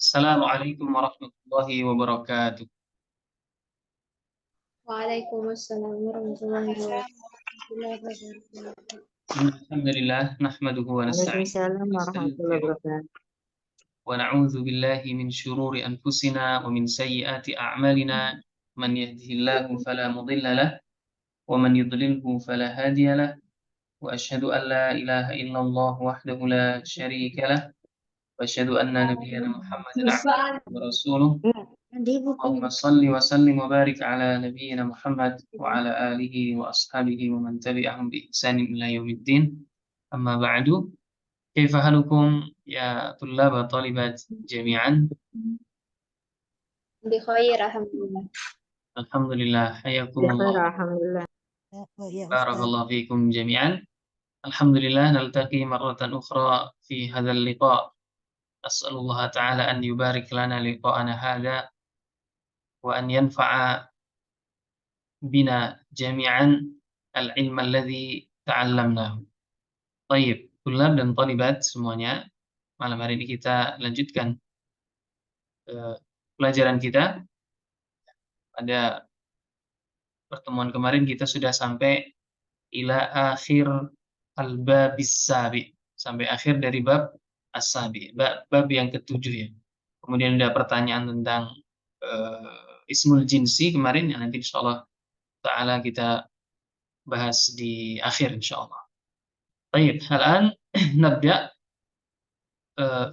Assalamualaikum warahmatullahi wabarakatuh. Waalaikumsalam warahmatullahi wabarakatuh. Alhamdulillah nahmaduhu wa nasta'inuhu Waalaikumsalam wa warahmatullahi nastaghfiruh wabarakatuh. wa na'udzu billahi min syururi anfusina wa min sayyiati a'malina. Man yahdihillahu fala mudilla lah wa man yudlilhu fala hadiya lah. Wa asyhadu an la ilaha illallah wahdahu la syarika lah wa asyhadu anna nabiyyana Muhammadan abduhu wa rasuluh. Allahumma salli wa sallim wa barik ala nabiyyina Muhammad wa ala alihi wa ashabihi wa man tabi'ahum bi ihsanin ila yaumiddin. Amma ba'du. Kaifa halukum ya tullab wa talibat jami'an? Bi khair, alhamdulillah. Alhamdulillah, hayakumullah. Alhamdulillah. Barakallahu fikum jami'an. Alhamdulillah naltaqi marratan ukhra fi hadzal liqa'. As'alullah ta'ala an yubarik lana liqa'ana hadza wa an yanfa'a bina jami'an al-ilma alladhi ta'allamnahu. Baik, tulab dan talibat semuanya, malam hari ini kita lanjutkan pelajaran kita. Pada pertemuan kemarin kita sudah sampai ila akhir al-babis sabi, sampai akhir dari bab as-sabi, bab yang ketujuh ya. Kemudian ada pertanyaan tentang ismul jinsi kemarin yang nanti insyaallah ta'ala kita bahas di akhir insyaallah. Baik, الآن نبدأ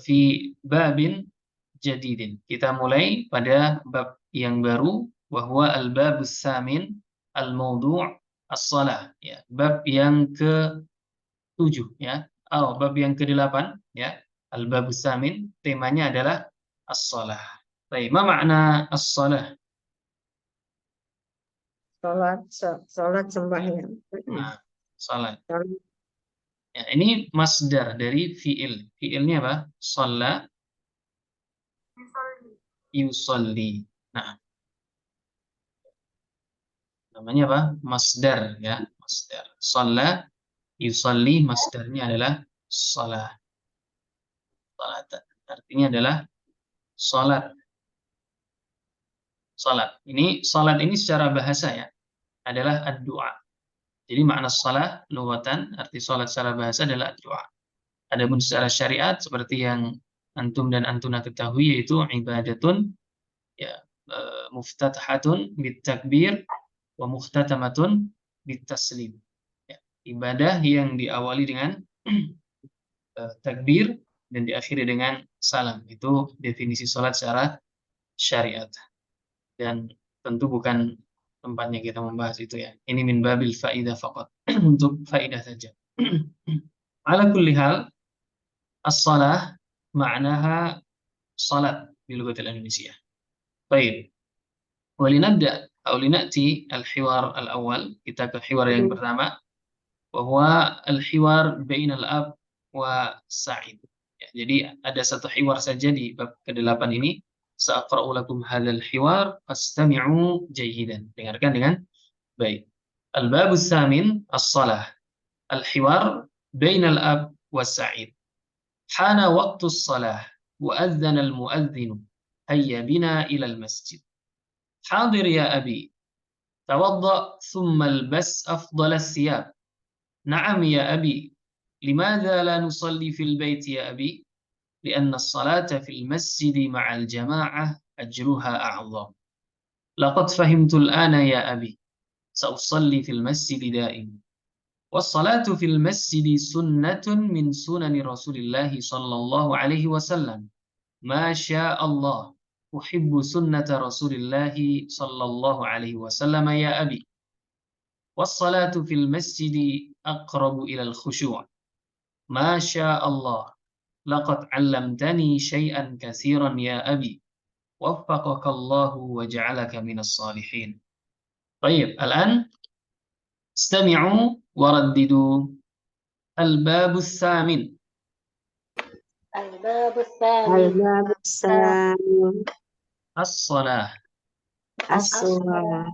fi babin jadidin. Kita mulai pada bab yang baru, bahwa al-babus samin al-mawdu' as-salah, ya, bab yang ke-7 ya. Bab yang ke-8 ya. Al-babus samin temanya adalah as-salah. Baik, ma makna as-salah? Salat sembahyang. Nah, salat. Salat. Ya, ini masdar dari fi'il. Fi'ilnya apa? Shalla yusalli. Nah, namanya apa? Masdar ya, masdar. Shalla yusalli, masdarnya adalah shalah. Salatan. Artinya adalah salat. Salat. Salat ini secara bahasa ya, adalah ad-du'a. Jadi makna salah lughatan, arti salat secara bahasa adalah ad-du'a. Adapun secara syariat seperti yang antum dan antuna ketahui, yaitu ibadatun ya, muftatahatun bitakbir wa muhtatamatun bitaslim. Ya, ibadah yang diawali dengan takbir dan diakhiri dengan salam. Itu definisi salat secara syariat. Dan tentu bukan tempatnya kita membahas itu ya. Ini min babil faidah faqat. Untuk faidah saja. Ala kulli hal, as-salah ma'naha salat di lughat al-Indonesia. Baik. Walinabda atau linati al-hiwar al-awwal, kita ke hiwar yang pertama, bahwa al-hiwar bain al-ab wa Sa'id. Ya, jadi ada satu hiwar saja di bab ke-8 ini. Sa'aqra'u lakum hadzal hiwar fastami'u jayyidan. Dengarkan dengan baik. Al-babus samin as-salah. Al-hiwar bain al-ab wa Sa'id. Hana waqtu as-salah wa adzana al-muadzinu hayya bina ila al-masjid. Hadir ya abi. Tawadda thumma albas afdal as-siyab. Na'am ya abi. Limadha la nusalli fil bayt ya abi? لأن الصلاة في المسجد مع الجماعة أجرها أعظم. لقد فهمت الآن يا أبي. سأصلي في المسجد دائما. والصلاة في المسجد سنة من سنن رسول الله صلى الله عليه وسلم. ما شاء الله. أحب سنة رسول الله صلى الله عليه وسلم يا أبي. والصلاة في المسجد أقرب إلى الخشوع. ما شاء الله. لقد علمتني شيئا كثيرا يا أبي. وفقك الله وجعلك من الصالحين. طيب الآن استمعوا ورددوا. الباب الثامن. الباب الثامن. الباب الثامن. الصلاة. الصلاة.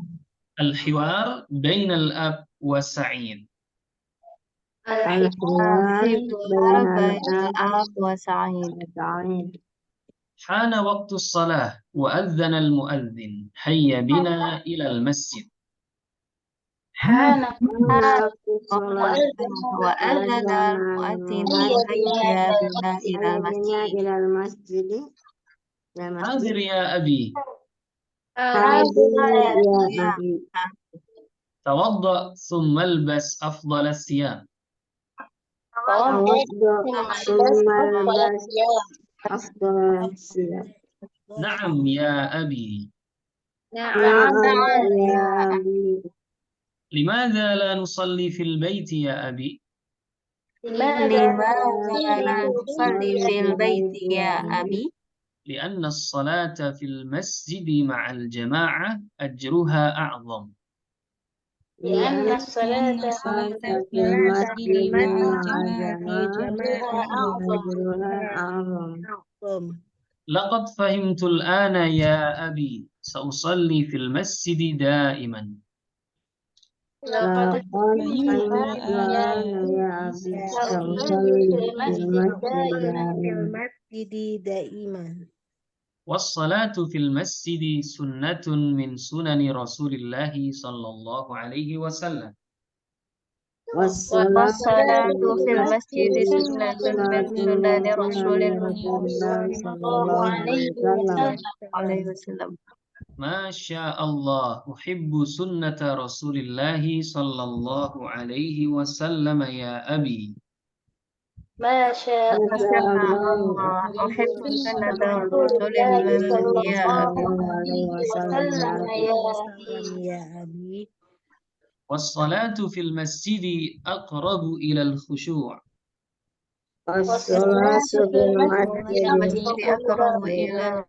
الحوار بين الأب وسعيد. الحوار بين الأب وسعيد. Hana waktu salah wa adzana al-muadzin hayya bina ilal masjid. حان Waktu sholat وأذن المؤذن هيا بنا إلى المسجد. ilal masjid. Hadir ya abi. Hadir ya Ya. abi. Tawadda thumma albas afdal as-siyam. Tawaddu summa albas afdal siyam. Na'am ya abi. نعم Na'am ya abi. Limadha la nusalli fil baiti ya abi? لماذا لا تصلي في البيت يا أبي؟ لأن الصلاة في المسجد مع الجماعة أجرها أعظم. لأن الصلاة في المسجد مع جماعة أجرها أعظم. لقد فهمت الآن يا أبي. سأصلي في المسجد دائما. لقد فهمت الآن يا أبي. سأصلي في المسجد دائما. والصلاة في المسجد سنة من سنن رسول الله صلى الله عليه وسلم. والصلاة في المسجد سنة من سنن رسول الله صلى الله عليه وسلم. ما شاء الله أحب سنة رسول الله صلى الله عليه وسلم يا أبي. ما شاء الله أحب سنة رسول الله يا أبي. وسلم يا أبي. والصلاة في المسجد أقرب إلى الخشوع. والصلاة في المسجد أقرب إلى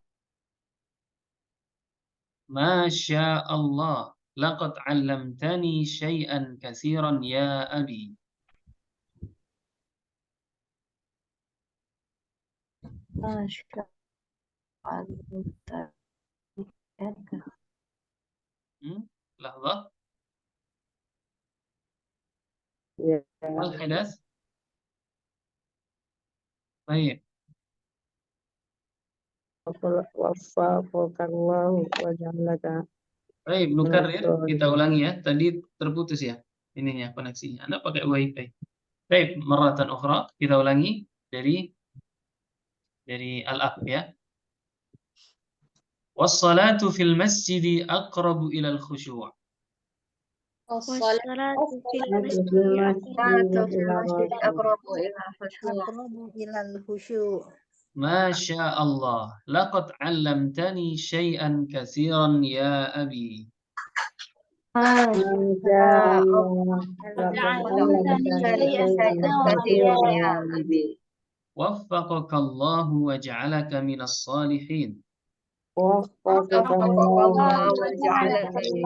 ما شاء الله لقد علمتني شيئا كثيرا يا أبي. ما شاء الله. لحظة. Ya. ما الحدث؟ طيب. Wafakallahu wa ja'alaka. Baik, nukarir, kita ulangi ya. Tadi terputus ya ininya koneksinya. Anda pakai wifi. Baik, marratan ukhra, kita ulangi dari al-ab ya. Was-salatu fil masjidi aqrabu ila al-khusyu'. والصلاة في المسجد أقرب إلى الخشوع. ما شاء الله لقد علمتني شيئا كثيرا يا أبي. ما شاء الله. يا أبي. وفقك الله وجعلك من الصالحين. وفقك الله الله وجعلك من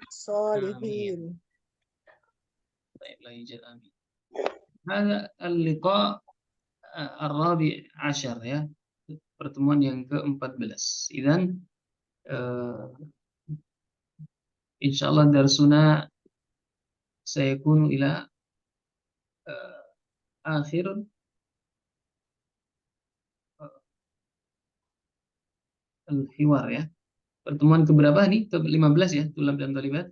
الصالحين. طيب لا يوجد آمين. هذا اللقاء الرابع عشر ya, pertemuan yang ke-14. Idzan insyaallah darsuna sayakunu ila akhir al-hiwar ya. Pertemuan keberapa nih? Ke-15 ya, tulab dan talibat.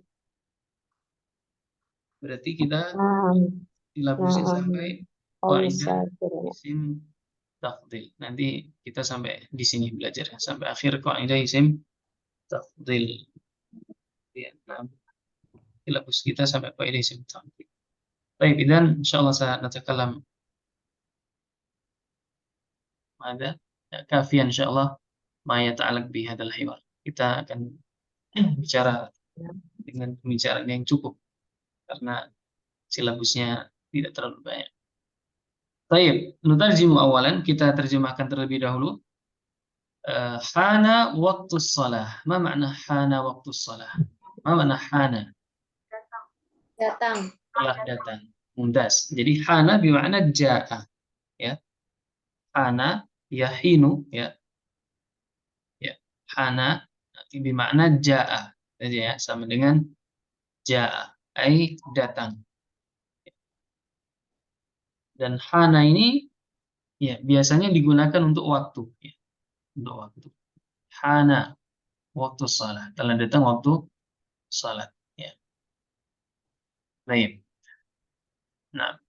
Berarti kita dilapisin sampai qaidah isim tafdhil. Nanti kita sampai di sini belajar ya, sampai akhir qaidah isim tafdhil. Ya, nah, dilapus kita sampai qaidah isim tafdhil. Baik, idzan insyaallah sanatakalam ada kafian insyaallah ma yata'allaq bi hadzal hiwar. Kita akan bicara dengan pembicaraan yang cukup karena silabusnya tidak terlalu banyak. Baik, nutarjimu awalan, kita terjemahkan terlebih dahulu. Hana waktu shalah. Ma makna hana waktu shalah? Ma makna hana? datang. Telah datang. Mumtaz. Jadi hana bermakna jaa. Ya. Hana yahinu ya. Ya. Hana bermakna jaa. Jadi ya, sama dengan jaa, ai datang. Dan hana ini Ya, biasanya digunakan untuk waktu. Ya, untuk waktu. Hana, waktu salat. Telah datang waktu salat. Ya, baik. Nah,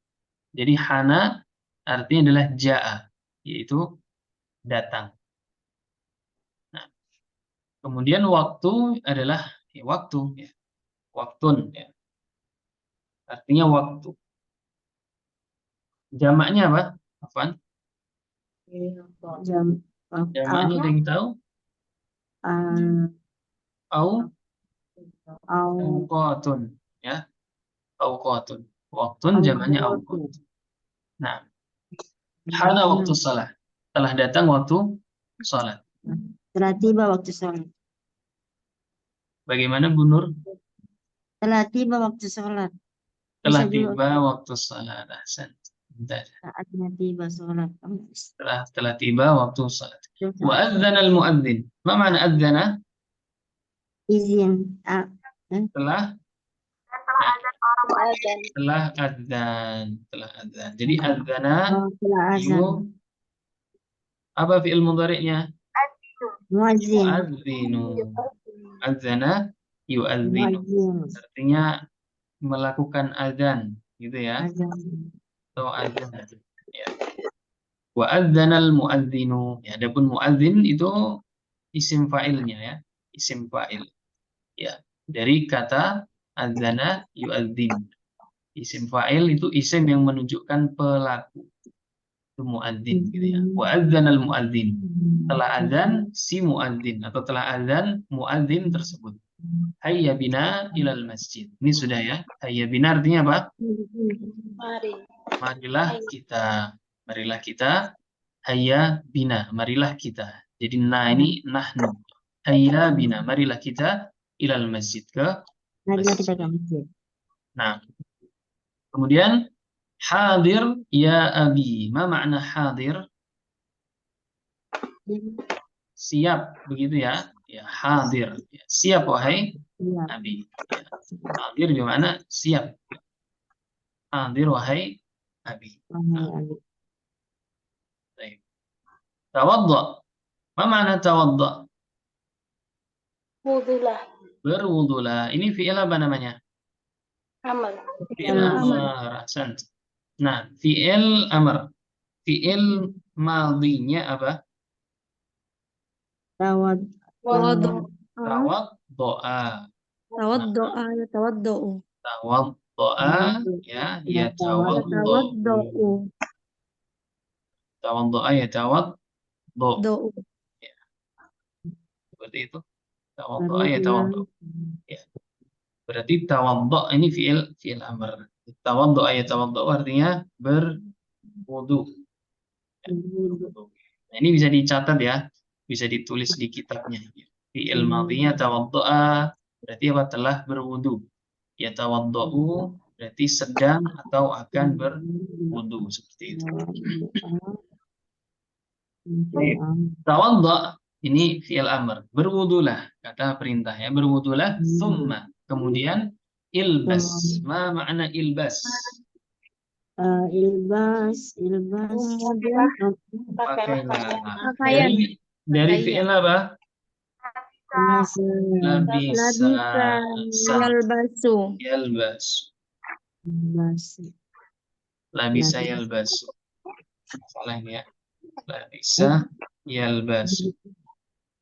jadi hana artinya adalah ja'a, yaitu datang. Nah, kemudian waktu adalah ya, waktu. Ya, waktun. Ya, artinya waktu. Jamaknya apa? Afwan? Jam. Jamaknya ada yang tahu? Au Auqatun, ya. Auqatun. Waktun jamaknya auqat. Nah, hana waktu salat. Telah datang waktu salat. Telah tiba waktu sholat. Bagaimana Bu Nur? Telah tiba waktu sholat. Telah Bisa juga tiba waktu salat. Ahsan. Bentar. saatnya tiba sholat. Telah tiba waktu salat. Wa adzana al-muadzin. Ma makna adzana? Izin. Telah Muadzan. telah adzan. Jadi adzana Telah azan. itu apa fi'il mudhari'nya? Muazzin. Yu'adzinu. Adzana yu'adzinu. Muazzin. Artinya melakukan adzan, gitu ya. Azan. Atau adzan. Ya. Wa adzanal muadzinu. Ya, adapun muadzin itu isim fa'ilnya ya. Isim fa'il. Ya, dari kata adzana yu'adzin. Isim fa'il itu isim yang menunjukkan pelaku. Itu muadzin gitu ya. Wa adzanal muadzin. Telah azan si muadzin atau telah azan muadzin tersebut. Hayya bina ilal masjid. Ini sudah ya. Hayya bina artinya apa? Mari. Marilah kita. Marilah kita. Hayya bina. Marilah kita. Jadi na ini nahnu. Hayya bina. Marilah kita ilal masjid. Ke Marilah kita masjid. ke masjid. Nah, kemudian hadir ya abi. Ma makna hadir? Siap, begitu ya. Ya, hadir. Ya, siap wahai Iya. Nabi. Ya. Hadir gimana? Siap. Hadir wahai Nabi. Baik. Tawadda. Ma makna tawadda? Wudulah. Berwudulah. Ini fi'il apa namanya? Amal. Fi'il amar. Ahsant. Nah, fi'il amar. Fi'il madhinya apa? Tawaddu. Tawaddo'a. Tawaddu'a ya tawaddu'u. Tawaddo'a ya yatawaddo'u. Tawaddo'a yatawaddo. Do'u. Ya, seperti itu. Tawaddo'a yatawaddo. Ya. Berarti tawaddo ini fi'il amr. Tawaddo'a yatawaddo artinya berwudu. Ya, berwudu. Nah, ini bisa dicatat ya. Bisa ditulis di kitabnya. Fi'il madhinya tawaddo'a berarti apa? Telah berwudu. Yatawaddo'u berarti sedang atau akan berwudu seperti itu. Tawaddo' ini fi'il amr. Berwudulah, kata perintah ya. Berwudulah, thumma. Kemudian ilbas. Ma makna ilbas? Ilbas. Kemudian Pakailah. Dari fi'il apa? Labisa. Yalbasu. Yalbas. Labisa yalbasu. Salah ini ya. Labisa yalbasu.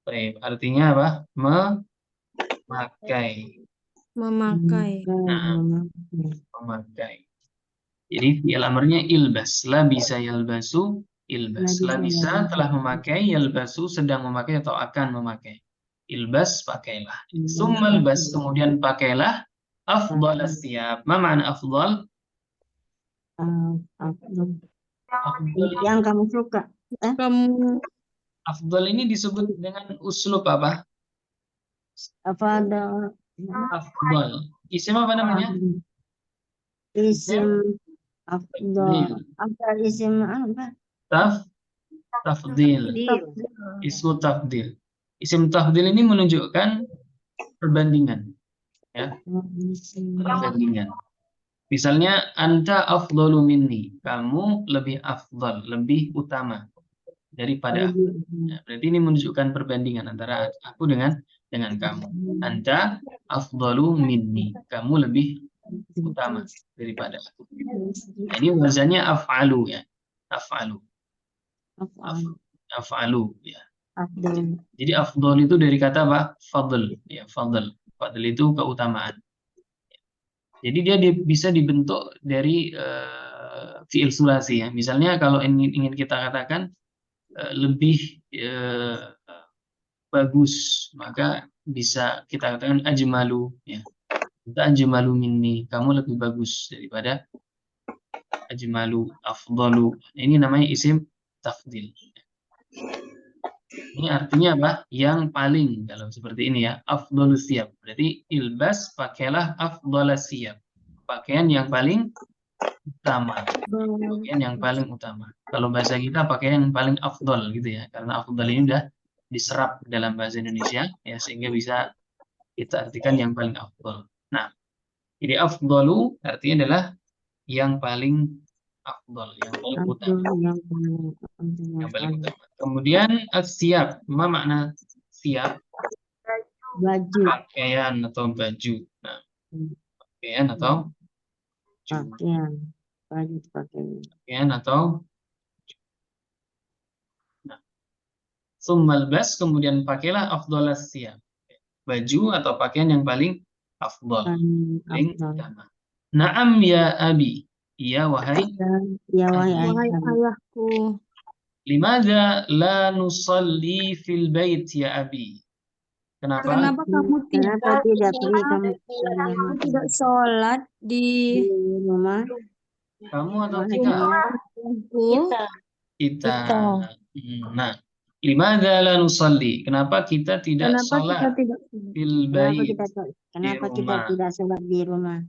Baik, artinya apa? Memakai. Nah, memakai. Jadi fi'il amrnya ilbas. Labisa yalbasu ilbas. Labisa telah memakai, yalbasu sedang memakai atau akan memakai. Ilbas pakailah. Summal bas kemudian pakailah afdal siyab. Ma makna afdal? Yang kamu suka. Afdal ini disebut dengan uslub apa? Apa ada Afdal. Isim apa namanya? isim afdal? Apa isim apa? Tafdil. Ismu tafdil. Isim tafdil ini menunjukkan perbandingan. Ya. Perbandingan. Misalnya anta afdalu minni, kamu lebih afdal, lebih utama daripada aku. Ya, berarti ini menunjukkan perbandingan antara aku dengan kamu. Anta afdalu minni, kamu lebih utama daripada aku. Nah, ini wazannya af'alu ya. Af'alu. Af'alu ya. Afdal. Jadi afdal itu dari kata apa? Fadl ya, fadl. Fadl itu keutamaan. Jadi dia bisa dibentuk dari fi'il sulasi ya. Misalnya kalau ingin kita katakan lebih bagus, maka bisa kita katakan ajmalu ya. Kita ajmalu minni, kamu lebih bagus daripada ajmalu, afdalu. Ini namanya isim tafdil. Ini artinya apa? Yang paling, kalau seperti ini ya, afdalus siyab. Berarti ilbas, pakailah afdalas siyab. Pakaian yang paling utama. Pakaian yang paling utama. Kalau bahasa kita pakaian yang paling afdal gitu ya. Karena afdal ini udah diserap dalam bahasa Indonesia ya, sehingga bisa kita artikan yang paling afdal. Nah, jadi afdalu artinya adalah yang paling afdal, yang paling utama. Yang paling utama. Kemudian siap, apa makna siap? Baju. Pakaian atau baju. Nah, pakaian atau Pakaian. Baju pakaian. pakaian atau nah. Summal bas, kemudian pakailah afdalas siap. Baju atau pakaian yang paling afdal, paling utama. Naam ya abi. Iya wahai. Ya wahai ayahku. Limadza la nusalli fil bait ya abi? Kenapa? Kamu Kenapa tidak pergi kamu tidak sholat di rumah? Kamu atau kita? Kita. Nah, limadza la nusalli? Kenapa kita tidak sholat fil bait? Kenapa kita tidak sholat di rumah?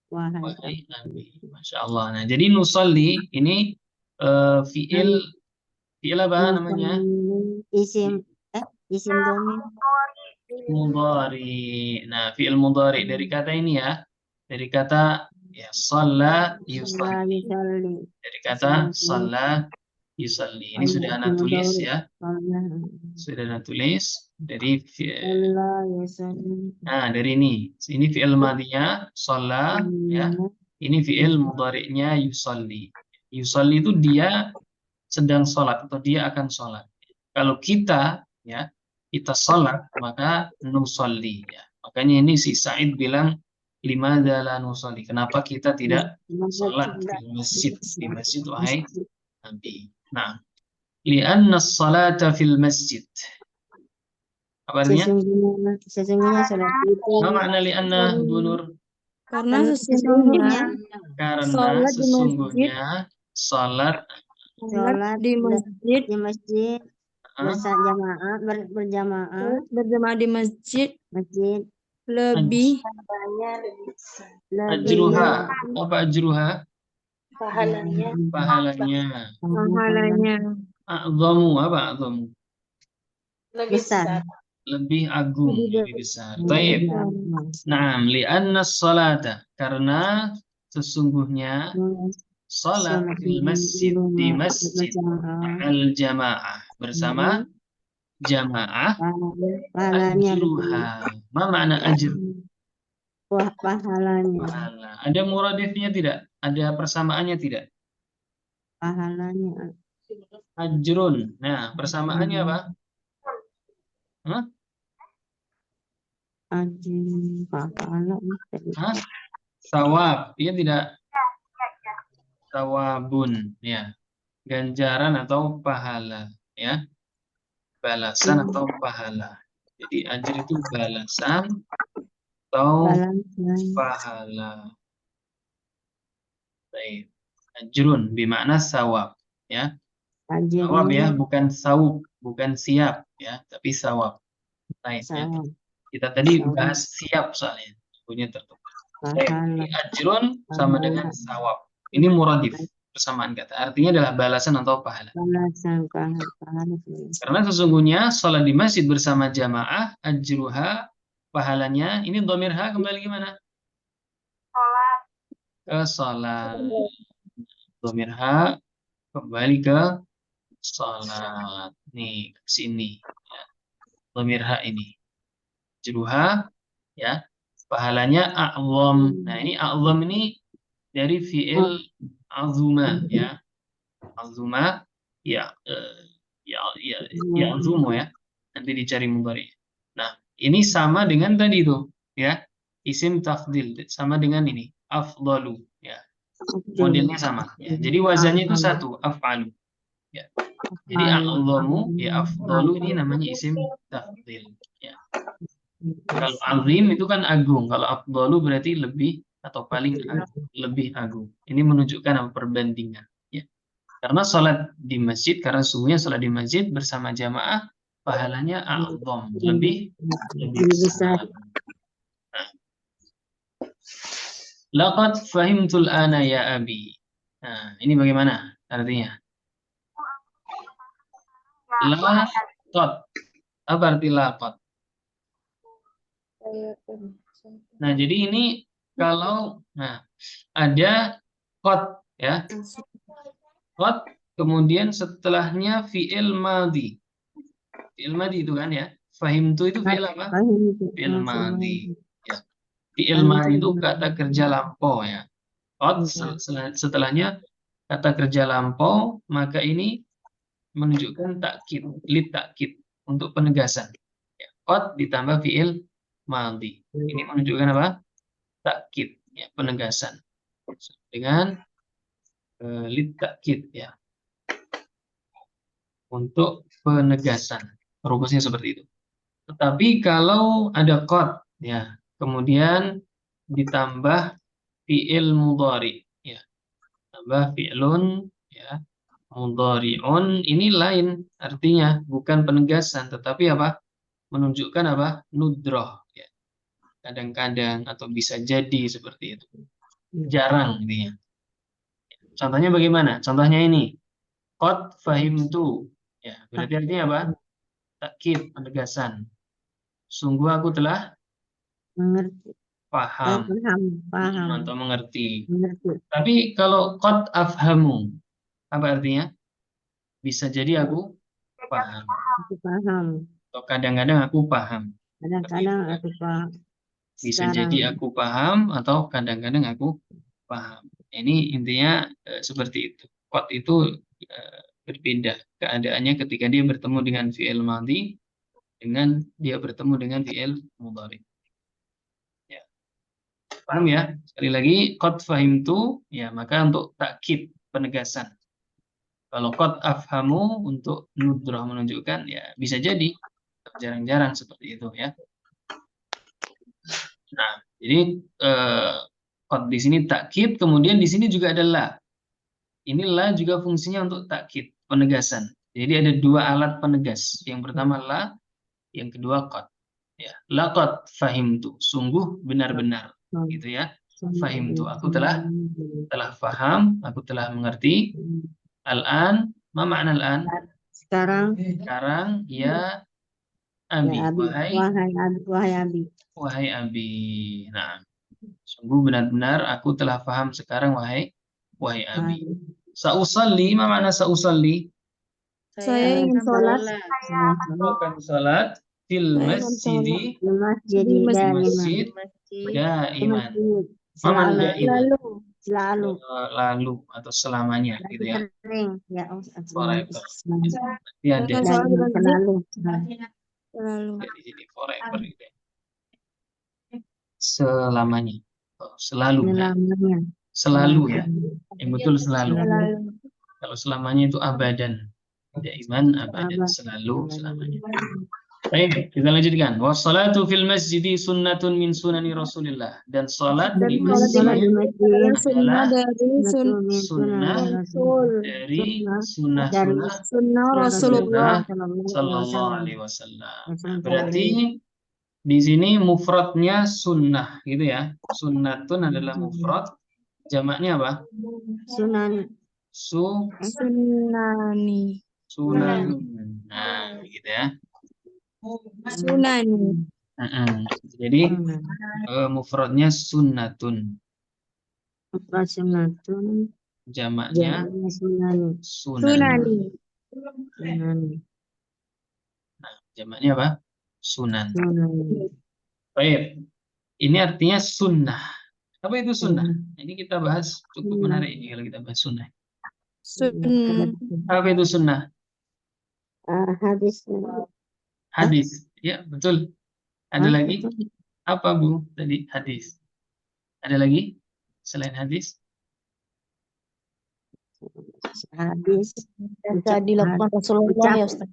Wahai Nabi. Masya Allah. Nah, jadi nusalli ini fiil apa namanya? Isim domir. Mudhari. Nah, fiil mudhari dari kata ini ya. Dari kata ya shalla yusalli. Dari kata shalla yusalli. Ini sudah Anda tulis ya. Sudah Anda tulis dari dari ini. Ini fiil madinya shalla ya. Ini fiil mudhari'nya yusalli. Yusalli itu dia sedang sholat atau dia akan sholat. Kalau kita ya, kita sholat maka nusolli ya. Makanya ini si Sa'id bilang limadza la nusolli? Kenapa kita tidak sholat di masjid wahai Nabi? Nah, li'anna sholata fil masjid. Apa artinya? Sesungguhnya sholat itu. Apa makna li'anna bunur? Karena sesungguhnya sholat di masjid berjamaah di masjid lebih ajruha. Apa ajruha? pahalanya A'zamu, apa a'zamu? besar. Lebih agung, lebih besar. Baik. Naam, li'anna sholata, karena sesungguhnya salat di masjid al-jamaah bersama jamaah ajruha. Ma makna ajr? Pahalanya. Pahala. Ada muradifnya tidak? Ada persamaannya tidak? Pahalanya. Ajrun. Nah, persamaannya apa? Hah? Ajrun, pahala. Sawab. Iya tidak? Sawabun. Ya. Ganjaran atau pahala. Ya. Balasan atau pahala. Jadi ajr itu balasan atau pahala. Baik. Ajrun bermakna sawab, ya. Sawab ya, bukan saub, bukan siap ya, tapi sawab. Baik. Ya. Kita tadi bahas siap soalnya, punya tertutup. Baik. Ajrun sama dengan sawab. Ini muradif, persamaan kata. Artinya adalah balasan atau pahala. Karena sesungguhnya sholat di masjid bersama jamaah, ajruha, pahalanya, ini dhamirha kembali gimana? ke sholat. Dhamir ha kembali ke sholat. Nih, ke sini. Ya. Dhamir ha ini. Majruha, ya. Pahalanya a'zam. Nah, ini a'zam ini dari fi'il azuma, ya. Azuma, ya, ya azumu, ya. Nanti dicari mudhari. Nah, ini sama dengan tadi tuh, ya. Isim tafdil sama dengan ini, afdalu, ya. Modelnya sama, ya. Jadi wazannya itu satu, af'alu, ya. Jadi a'zamu, ya afdalu ini namanya isim tafdil, ya. Kalau azim itu kan agung, kalau afdalu berarti lebih atau paling lebih agung. Ini menunjukkan apa perbandingan, ya. Karena sholat di masjid, karena sungguhnya sholat di masjid bersama jamaah pahalanya a'zam, lebih besar. Nah, laqad fahimtul ana ya abi. Nah, ini bagaimana artinya? Laqad. Apa arti laqad? Nah, jadi ini kalau ada qad, ya. Qad kemudian setelahnya fi'il madhi. Fi'il madhi itu kan, ya. Fahimtu itu fi'il apa? Fi'il madhi. Ya. Fi'il madhi itu kata kerja lampau, ya. Qad setelahnya kata kerja lampau, maka ini menunjukkan takkid, lit takkid, untuk penegasan. Ya. Qad ditambah fi'il madhi. Ini menunjukkan apa? Takkid, ya, penegasan. Dengan lit takkid, ya. Untuk penegasan. Rumusnya seperti itu. Tetapi kalau ada qad, ya, kemudian ditambah fi'il mudhari, ya. Tambah fi'lun, ya, mudhari'un, ini lain artinya, bukan penegasan, tetapi apa? Menunjukkan apa? Nudroh, ya. Kadang-kadang atau bisa jadi seperti itu. Jarang intinya. Contohnya bagaimana? Contohnya ini. Qad fahimtu. Ya, berarti artinya apa? Takkid, penegasan. Sungguh aku telah Mengerti. paham Paham. atau mengerti. Mengerti. Tapi kalau qad afhamu, apa artinya? Bisa jadi aku paham. Aku paham. Atau kadang-kadang aku paham. Kadang-kadang aku paham. Bisa Sekarang. jadi aku paham atau kadang-kadang aku paham. Ini intinya seperti itu. Qad itu berbeda keadaannya ketika dia bertemu dengan fi'il madhi dengan dia bertemu dengan fi'il mudhari. Ya. Paham ya? Sekali lagi, qad fahimtu, ya, maka untuk takkid, penegasan. Kalau qad afhamu untuk nudrah, menunjukkan, ya, bisa jadi jarang-jarang seperti itu, ya. Nah, jadi qad di sini takkid, kemudian di sini juga ada la. Ini la juga fungsinya untuk takkid, penegasan. Jadi ada dua alat penegas. Yang pertama la, yang kedua qad. Ya, laqad fahimtu, sungguh benar-benar, gitu ya. Fahimtu, aku telah faham, aku telah mengerti. Al-an, ma makna al-an? Sekarang. Ya abi, Ya, Abi. Wahai Abi. wahai abi. Nah, sungguh benar-benar aku telah paham sekarang, wahai abi. Sa'usalli, ma makna sa'usalli? Saya ingin sholat. Aku akan sholat fil masjidi, Jadi masjid, daiman. Lalu atau selamanya, gitu ya. Forever. Nanti ada Selalu. di sini forever, gitu ya. Selamanya. Oh, selalu, ya. Selalu, ya. Yang betul selalu. Kalau selamanya itu abadan. Daiman, abadan, selalu, selamanya. Baik, kita lanjutkan. Wassalatu fil masjidi sunnatun min sunani Rasulillah. Dan salat di masjid adalah sunnah dari sunnah Rasulullah Sallallahu Alaihi Wasallam. Berarti di sini mufradnya sunnah, gitu ya. Sunnatun adalah mufrad. Jamaknya apa? Sunan. Sunani. Nah, gitu ya. Sunani. Jadi mufradnya sunnatun. Apa sunnatun? Jamaknya Jamaknya sunani. sunan. Sunani. Jamaknya apa? Sunan. Sunani. Baik. Ini artinya sunnah. Apa itu sunnah? Ini kita bahas cukup Sunnah. menarik ini kalau kita bahas sunnah. Sun. Apa itu sunnah? Hadis. Hadis. Ya, betul. Ada lagi? Apa, Bu? Tadi hadis. Ada lagi selain hadis? Hadis. Biasa dilakukan Rasulullah ya Ustaz.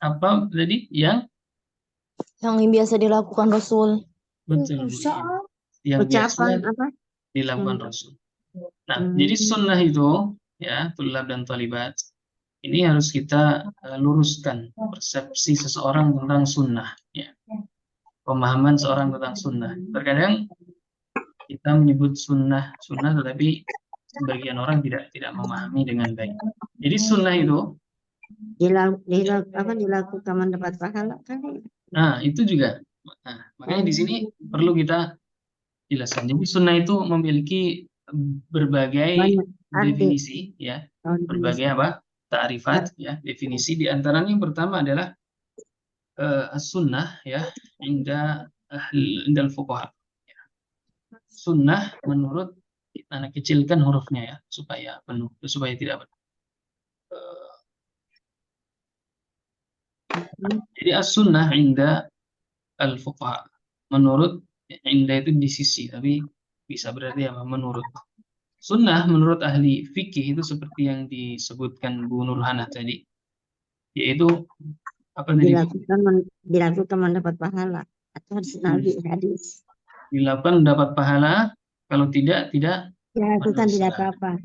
Apa tadi Yang biasa dilakukan Rasul. betul, Bu? Yang Ucapan biasa apa? dilakukan Rasul. Nah, jadi sunnah itu ya, tulab dan talibat, ini harus kita luruskan persepsi seseorang tentang sunnah, ya. Pemahaman seorang tentang sunnah. Terkadang kita menyebut sunnah, tetapi sebagian orang tidak memahami dengan baik. Jadi sunnah itu, dilakukan mendapat pahala kan? nah itu juga. Nah, makanya di sini perlu kita jelaskan. Jadi sunnah itu memiliki berbagai Banyak arti. definisi, ya, berbagai apa? Ta'rifat, ya, definisi. Di antaranya yang pertama adalah as-sunnah, ya, indal fuqaha. Sunnah menurut, anak kecilkan hurufnya ya supaya penuh, supaya tidak penuh. Jadi as-sunnah inda al-fuqaha. Menurut, inda itu di sisi, tapi bisa berarti apa? Menurut. Sunnah menurut ahli fikih itu seperti yang disebutkan Bu Nurhana tadi, yaitu apa tadi? Dilakukan mendapat pahala atau hadis. Dilakukan mendapat pahala, kalau tidak Dilakukan tidak apa-apa.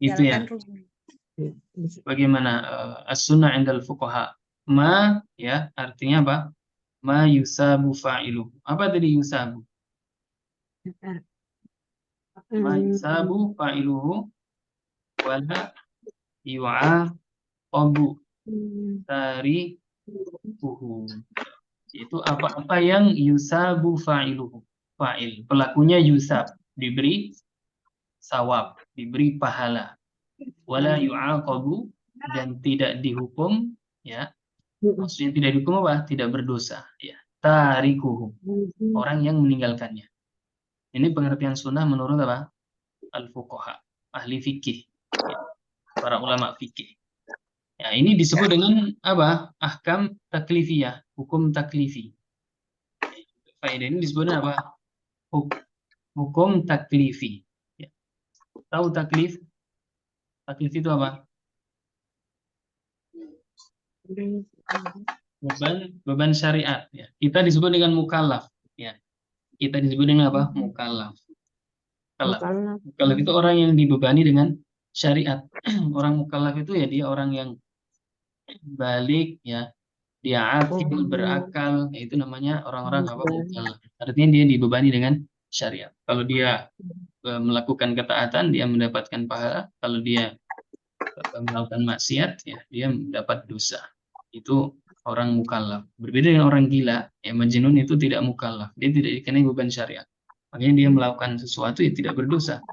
Itu ya. Bagaimana as-sunnah indal fuqaha? Ma, ya, artinya apa? Ma yusabu fa'iluhu. Apa tadi yusabu? Ma yusabu fa'iluhu wala yu'aqabu tarikuhu. Itu apa-apa yang yusabu fa'iluhu. Fa'il, pelakunya yusab, diberi sawab, diberi pahala. Wala yu'aqabu, dan tidak dihukum, ya. Maksudnya tidak dihukum apa? Tidak berdosa, ya. Tarikuhu, orang yang meninggalkannya. Ini pengertian sunnah menurut apa? Al-fuqaha, ahli fikih, ya. Para ulama fikih. Ya, ini disebut dengan apa? Ahkam taklifiyah, hukum taklifi. Faedah ini disebut dengan apa? Hukum taklifi. Ya. Tahu taklif? Taklif itu apa? Beban syariat, ya. Kita disebut dengan mukallaf, ya. Kita disebut dengan apa? Mukallaf. Mukallaf itu orang yang dibebani dengan syariat. Orang mukallaf itu ya dia orang yang balik, ya. Dia akil, berakal, ya, itu namanya orang-orang apa? Mukallaf. Artinya dia dibebani dengan syariat. Kalau dia melakukan ketaatan, dia mendapatkan pahala. Kalau dia melakukan maksiat, ya, dia mendapat dosa. Itu orang mukallaf. Berbeda dengan orang gila, ya, majnun itu tidak mukallaf. Dia tidak dikenai beban syariat. Makanya dia melakukan sesuatu yang tidak berdosa.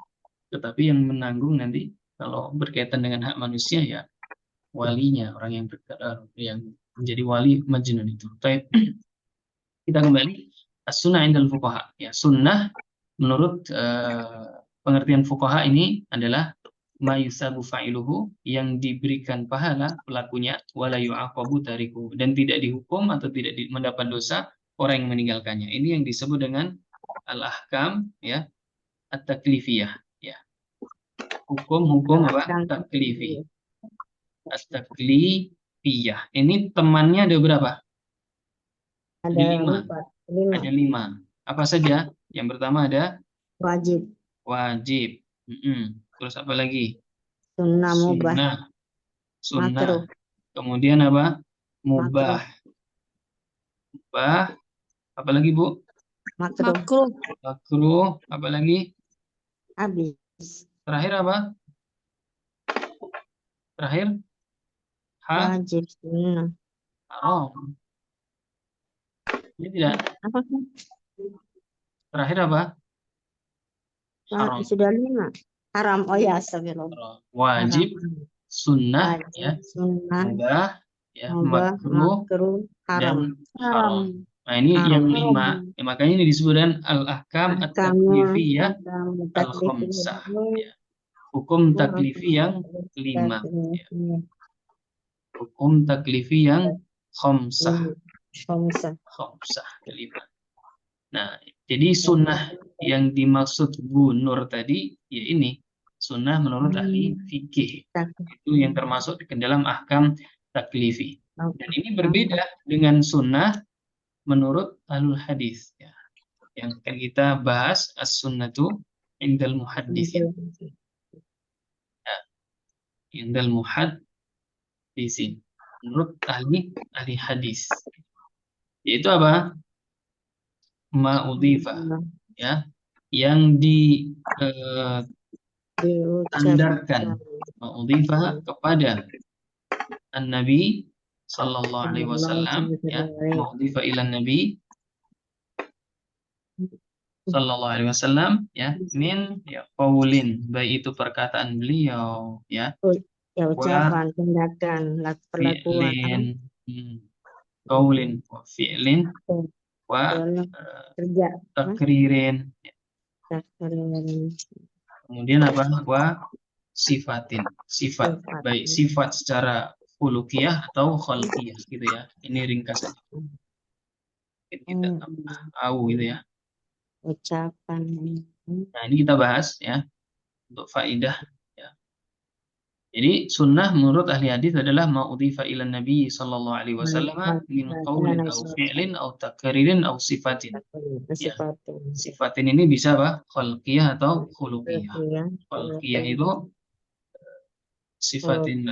Tetapi yang menanggung nanti kalau berkaitan dengan hak manusia, ya, walinya, orang yang menjadi wali majnun itu. Baik. Kita kembali. As-sunnah indal fuqaha. Ya, sunnah menurut pengertian fuqaha ini adalah ma yusabu fa'iluhu, yang diberikan pahala pelakunya, wala yu'aqabu tariku, dan tidak dihukum atau tidak mendapat dosa orang yang meninggalkannya. Ini yang disebut dengan al-ahkam, ya, at-taklifiyah, ya. Hukum-hukum apa? Taklifi. At-taklifiyah. Ini temannya ada berapa? Ada lima. Ada 5. Apa saja? Yang pertama ada Wajib. Terus apa lagi? Sunnah mubah. Sunnah. Kemudian apa? Mubah. Apa lagi, Bu? Makruh. Apa lagi? Habis. Terakhir apa? Terakhir? Wajib sunnah. Haram. Ini tidak. Apa? Terakhir apa? haram. Sudah 5. Haram. Oh ya, astagfirullah. Wajib, Haram. sunnah, ya, Wajib, sunnah, mubah, ya, mubah, makruh, makruh, haram. dan haram. Nah, ini Haram. yang 5. Ya, makanya ini disebut dengan al-ahkam at-taklifiyah Ahkamu al-khamsah. taklifiyah. Ya. Hukum taklifi yang 5. Ya. Hukum taklifi yang khamsah. Khamsah, kelima. Nah, jadi sunnah yang dimaksud Bu Nur tadi, ya ini sunnah menurut ahli fikih. Itu yang termasuk ke dalam ahkam taklifi. Dan ini berbeda dengan sunnah menurut ahlul hadis. Ya. Yang akan kita bahas as-sunnatu indal muhaddisin. Ya. Indal muhaddisin. Menurut ahli hadis. Yaitu apa? Ma'udhifah. Ya. Yang sandarkan ma'udhifah kepada An-Nabi sallallahu alaihi wasallam, ya, ma'udhifah ila Nabi sallallahu alaihi wasallam, ya, min ya qaulin, baik itu perkataan beliau, ya, Ya, ucapan, tindakan, perlakuan, qaulin wa fi'lin wa kerja, takririn. Kemudian apa? Wa sifatin, sifat, baik sifat secara khuluqiyah atau khalqiyah, gitu ya. Ini ringkasan. Kita tahu gitu ya. ucapan. Nah, ini kita bahas ya untuk faidah ya. Jadi sunnah menurut ahli hadis adalah ma'udhifa ila Nabi sallallahu alaihi wasallam min qaulin aw fi'lin aw takririn aw sifatin. Ya. Sifatin ini bisa apa? Khalqiyah atau khuluqiyah. Khalqiyah itu sifatin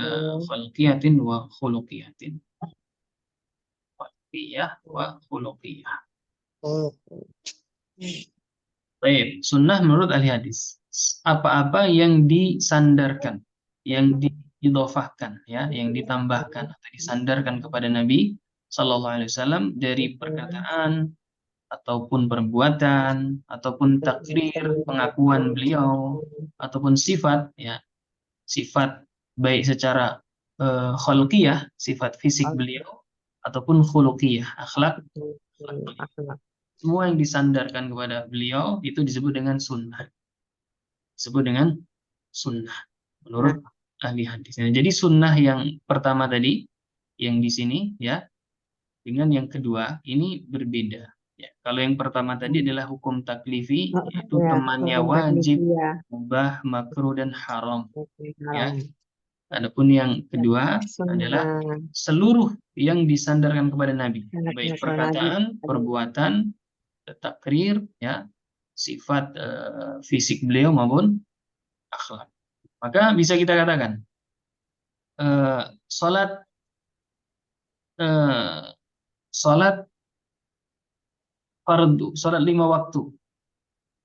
khalqiyatin wa khuluqiyatin. Khalqiyah wa khuluqiyah. Baik, sunnah menurut ahli hadis. Apa-apa yang disandarkan, yang diidhofahkan, ya, yang ditambahkan atau disandarkan kepada Nabi Sallallahu Alaihi Wasallam dari perkataan ataupun perbuatan ataupun takrir, pengakuan beliau ataupun sifat, ya, sifat baik secara khalqiyah, sifat fisik beliau ataupun khuluqiyah, akhlak. Semua yang disandarkan kepada beliau itu disebut dengan sunnah. Disebut dengan sunnah menurut ahli hadis. Nah, jadi sunnah yang pertama tadi, yang di sini ya, dengan yang kedua ini berbeda. Ya, kalau yang pertama tadi adalah hukum taklifi, yaitu temannya wajib, mubah, makruh, dan haram. Ya. Adapun yang kedua adalah seluruh yang disandarkan kepada Nabi, baik perkataan, perbuatan, takrir, ya, sifat fisik beliau maupun akhlak. Maka bisa kita katakan salat fardu, salat 5 waktu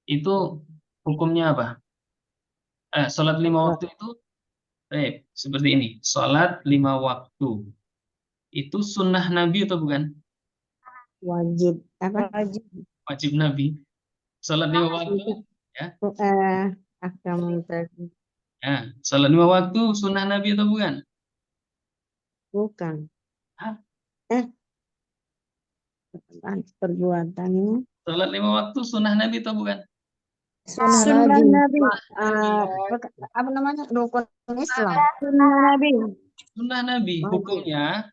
itu hukumnya apa? Salat 5 waktu itu seperti ini. Salat 5 waktu itu sunnah Nabi atau bukan? Wajib. Apa? Wajib Nabi. Salat 5 waktu, ya. Ya, salat 5 waktu sunnah Nabi atau bukan? Bukan. Hah? Perbuatannya. Salat 5 waktu sunnah Nabi atau bukan? Sunnah Nabi. Apa namanya? Rukun Islam. Sunnah Nabi. Sunnah Nabi. Hukumnya?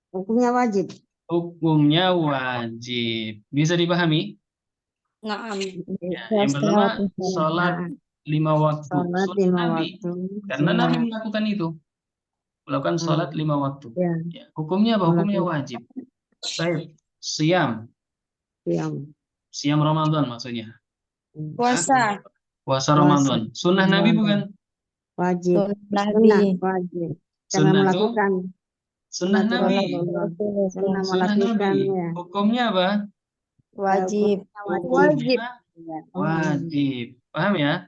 Hukumnya wajib. Hukumnya wajib. Bisa dipahami? Ya, yang pertama, sholat 5 waktu. Sholat 5 waktu. Karena Nabi melakukan itu. Melakukan sholat 5 waktu. Ya, hukumnya apa? Hukumnya wajib. Baik. Siam. Siam Ramadan maksudnya. Puasa. Puasa Ramadan. Sunnah Nabi bukan? Wajib. Nabi. Wajib. Sunnah melakukan. Sunnah Nabi. Sunnah Nabi. Hukumnya apa? Wajib. Wajib. Paham ya?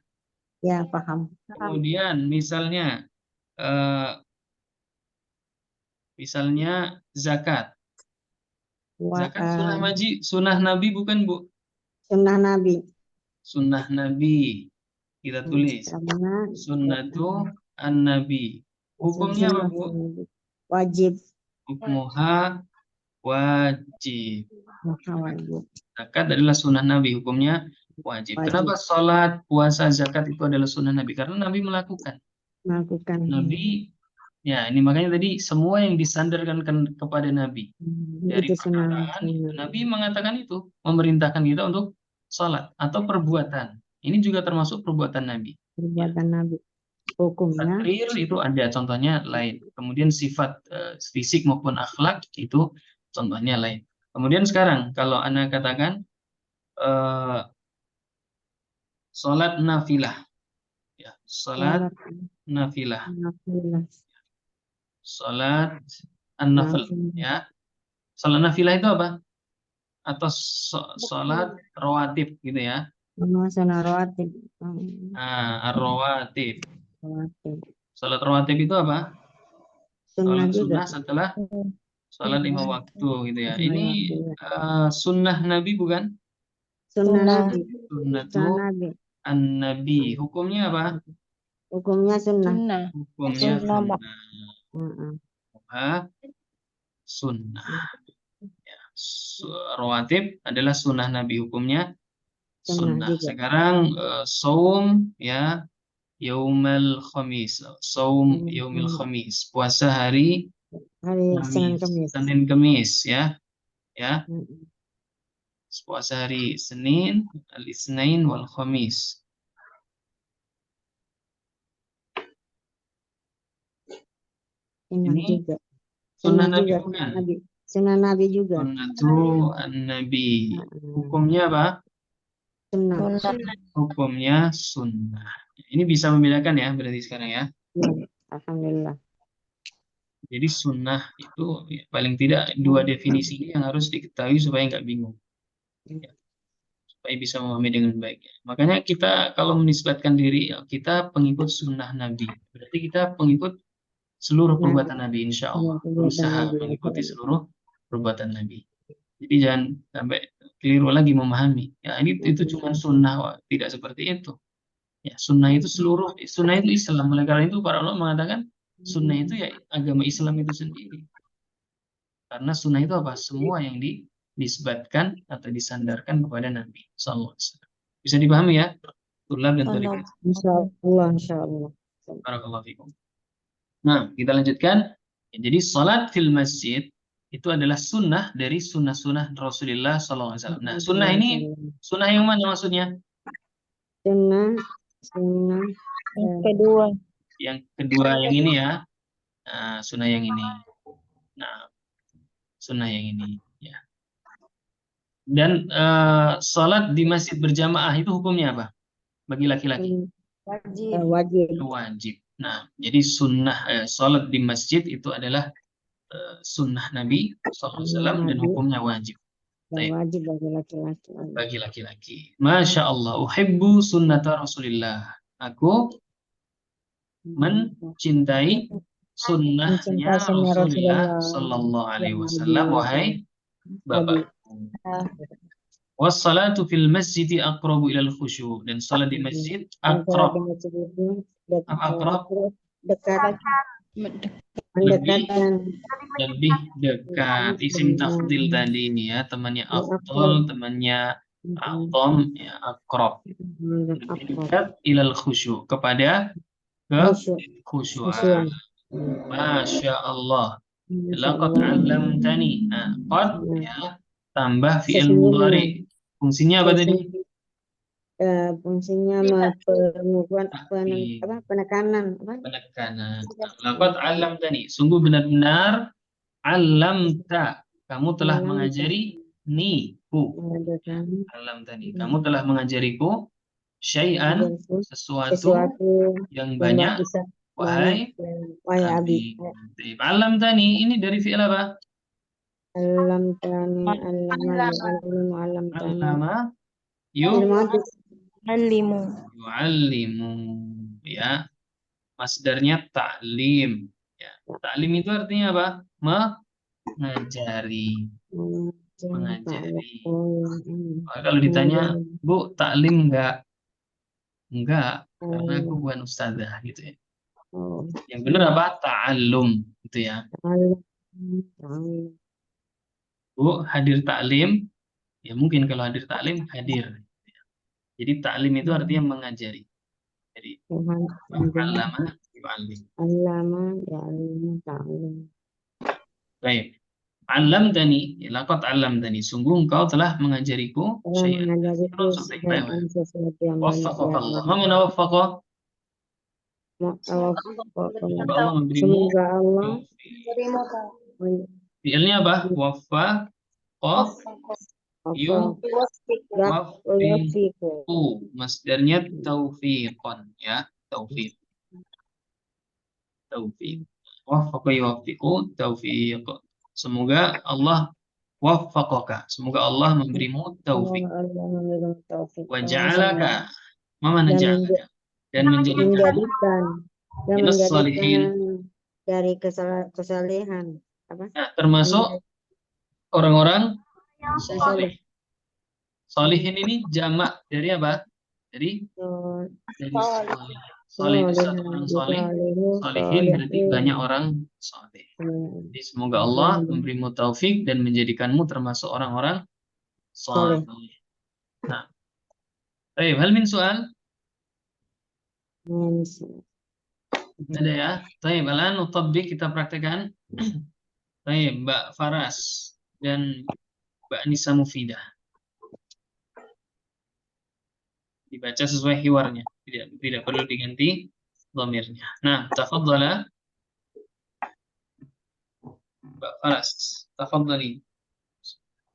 Ya, paham. Kemudian misalnya zakat. Zakat sunnah Nabi bukan, Bu? Sunnah Nabi. Sunnah Nabi. Kita tulis. Mana? Sunnatu an-Nabi. Hukumnya apa, Bu? Wajib. Hukmuha wajib. Wajib. Zakat adalah sunnah Nabi, hukumnya wajib. Kenapa sholat, puasa, zakat itu adalah sunnah Nabi? Karena Nabi melakukan. Nabi, ya ini makanya tadi semua yang disandarkan kepada Nabi. Dari perkataan, Nabi mengatakan itu, memerintahkan kita untuk sholat atau perbuatan. Ini juga termasuk perbuatan Nabi. Perbuatan Nabi. Hukumnya. Takrir itu ada contohnya lain. Kemudian sifat fisik maupun akhlak itu contohnya lain. Kemudian sekarang kalau Anda katakan sholat nafilah, ya, sholat nafilah, sholat an-nafil, ya, sholat nafilah itu apa? Atau sholat rawatib gitu ya? Sholat rawatib. Ar-rawatib. Sholat rawatib itu apa? Sholat sunnah setelah sholat 5 waktu gitu ya. Ini sunnah Nabi bukan? Sunnah Nabi. Sunnatu an-Nabi. Hukumnya apa? Hukumnya sunnah. Hukumnya sunnah. Sunnah. Ya. Rawatib adalah sunnah Nabi, hukumnya sunnah. Sekarang saum ya, yaumal khamis. Saum yaumil khamis. Puasa hari Senin Kamis ya. Ya. Puasa hari Senin, al-Itsnain wal Khamis. Ini sunnah Nabi bukan? Sunnah Nabi juga. Sunnatu an-Nabi. Hukumnya apa? Sunnah. Hukumnya sunnah. Ini bisa membedakan ya berarti sekarang ya. Alhamdulillah. Jadi sunnah itu ya, paling tidak 2 definisi ini yang harus diketahui supaya nggak bingung. Ya. Supaya bisa memahami dengan baik. Makanya kita kalau menisbatkan diri, ya, kita pengikut sunnah Nabi. Berarti kita pengikut seluruh perbuatan Nabi, insya Allah. Berusaha mengikuti seluruh perbuatan Nabi. Jadi jangan sampai keliru lagi memahami. Ya ini itu cuma sunnah, tidak seperti itu. Ya sunnah itu seluruh, sunnah itu Islam. Oleh karena itu para ulama mengatakan sunnah itu ya agama Islam itu sendiri. Karena sunnah itu apa? Semua yang disebutkan atau disandarkan kepada Nabi Sallallahu Alaihi Wasallam. Bisa dipahami ya? Tulab dan tarikat. Insyaallah. Barakallahu fikum. Nah, kita lanjutkan. Jadi salat fil masjid itu adalah sunnah dari sunnah-sunnah Rasulullah SAW. Nah, sunnah ini sunnah yang mana maksudnya? Sunnah Yang kedua. Yang kedua yang ini ya. Nah, sunnah yang ini. Nah, sunnah yang ini ya. Dan salat di masjid berjamaah itu hukumnya apa? Bagi laki-laki? Wajib. Nah, jadi sunnah salat di masjid itu adalah sunnah Nabi SAW dan hukumnya wajib. Wajib bagi laki-laki. Bagi laki-laki. Masya Allah. Uhibbu sunnata Rasulillah. Aku mencintai sunnahnya Rasulullah Sallallahu Alaihi Wasallam. Wahai Bapak. Wassalatu fil masjid aqrabu ilal khusyu. Dan salat di masjid aqrab. Aqrab. Dekat. Lebih dekat. Isim tafdil tadi ini ya, temannya afdal, temannya a'zam, ya aqrab. Lebih dekat ilal khusyu, kepada kekhusyuan. Masya Allah. Laqad 'allamtani. Nah, qad ya tambah fi'il mudhari. Fungsinya apa tadi? Fungsinya penekanan. Penekanan. Laqad 'allamtani. Sungguh benar-benar 'allamta. Kamu telah mengajari niku. Allamtani. Kamu telah mengajariku syai'an, sesuatu yang banyak. Wahai Abi. Allamtani ini dari fi'il apa? Allamtani. Allama yu'allimu. Ya. Masdarnya ta'lim. Ya. Ta'lim itu artinya apa? Mengajari. mengajari. Oh, Kalau ditanya, Bu, taklim enggak, karena aku oh, bukan ustazah gitu ya. oh. Yang benar apa? Ta'allum gitu ya. Ta'allum. Bu, hadir taklim, ya mungkin kalau hadir taklim, hadir. Jadi taklim itu artinya mengajari. Jadi, allama yu'allim. Allama ya'lamu ta'allum. Baik. Allamtani, laqad allamtani. Sungguh engkau telah mengajariku Telah syai'an. mengajariku Terus sampai syai'an sesuatu yang banyak waffaqaka ya Allah. Allah. Mana waffaqah? Semoga Allah memberimu Semoga Allah taufik. Fi'ilnya apa? Waffaqah yu wafiqu. Masdarnya taufiqan ya, taufiq. Waffaqa yuwaffiqu taufiq. Semoga Allah waffaqaka. Semoga Allah memberimu taufik. Allah memberimu taufik. Wa ja'alaka. Mana Dan ja'alaka? Dan menjadikan minas salihin. dari kesalehan. Apa? Nah, termasuk orang-orang salih. Salihin ini jamak dari apa? Dari salih. Salih itu satu orang salih. Salihin berarti banyak orang salih. Jadi semoga Allah memberimu taufik dan menjadikanmu termasuk orang-orang salih. Nah, baik, hal min soal? Ada ya? Baik, alan utabik kita praktekkan. Baik, Mbak Faras dan Mbak Nisa Mufidah. Dibaca sesuai hiwarnya, tidak perlu diganti dhamirnya. Nah, tafadhala Mbak Faras, tafadhali.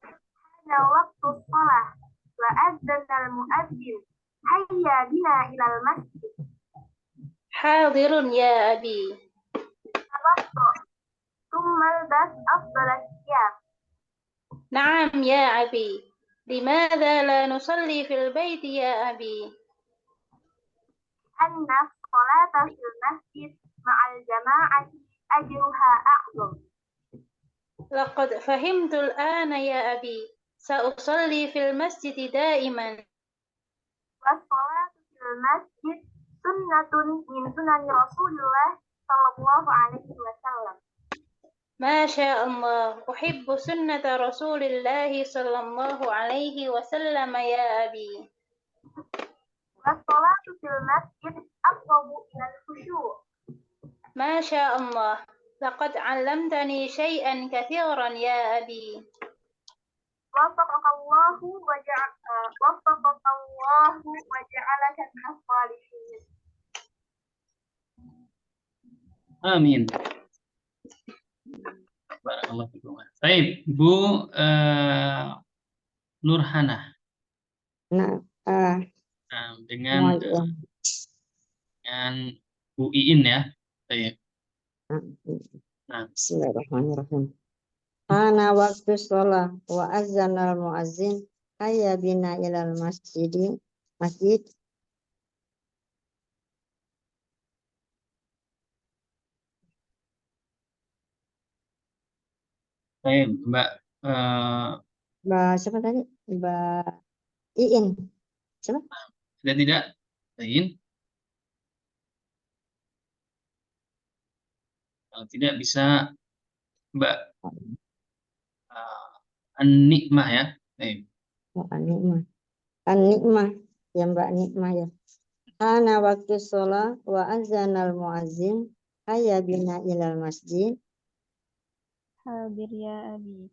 Hana waktu shalah wa adzana al-muadzin hayya bina ilal masjid. Hadirun ya abi. Tawaddu thumma albas afdal as-siyam. Na'am ya abi. لماذا لا نصلي في البيت يا أبي؟ أن الصلاة في المسجد مع الجماعة أجرها أعظم. لقد فهمت الآن يا أبي. سأصلي في المسجد دائما. والصلاة في المسجد سنة من سنن رسول الله صلى الله عليه وسلم. ما شاء الله. أحب سنة رسول الله صلى الله عليه وسلم يا أبي. والصلاة في المسجد أقرب إلى الخشوع. ما شاء الله. لقد علمتني شيئا كثيرا يا أبي. وفقك الله وجعلك من الصالحين. Amin. Barakallahu fikum. Baik, Bu Nurhana. Nah, Dengan Bu Iin ya. Baik. Nah, Bismillahirrahmanirrahim. Ana waktu sholat wa azanal muazzin hayya bina ilal masjid. baik, Mbak Mbak siapa tadi? Mbak Iin. Siapa? ada tidak? Iin. Kalau tidak bisa Mbak An-Nikmah ya. Baik. Oh, An-Nikmah. An-Nikmah. Ya Mbak Nikmah ya. Ana waktu sholat wa azanal muazzin hayya bina ilal masjid. Hadir ya abi.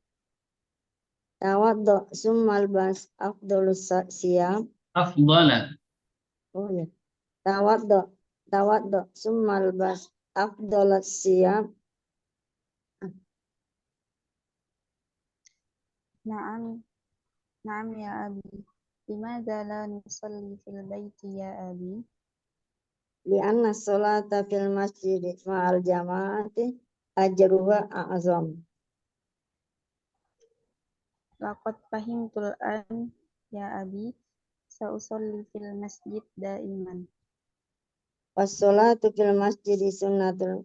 Tawaddu summal bas afdalus siyam. Afdala. Oh ya. Tawaddu summal bas afdalus siyam. Naam. Naam ya abi. Limadza la nusalli fil baiti ya abi? Lianna sholata fil masjid ma'al jama'ati ajruha a'zam. Laqad fahimtul an ya abi. Sa'usalli fil masjid daiman. Wassalatu fil masjid sunnatul.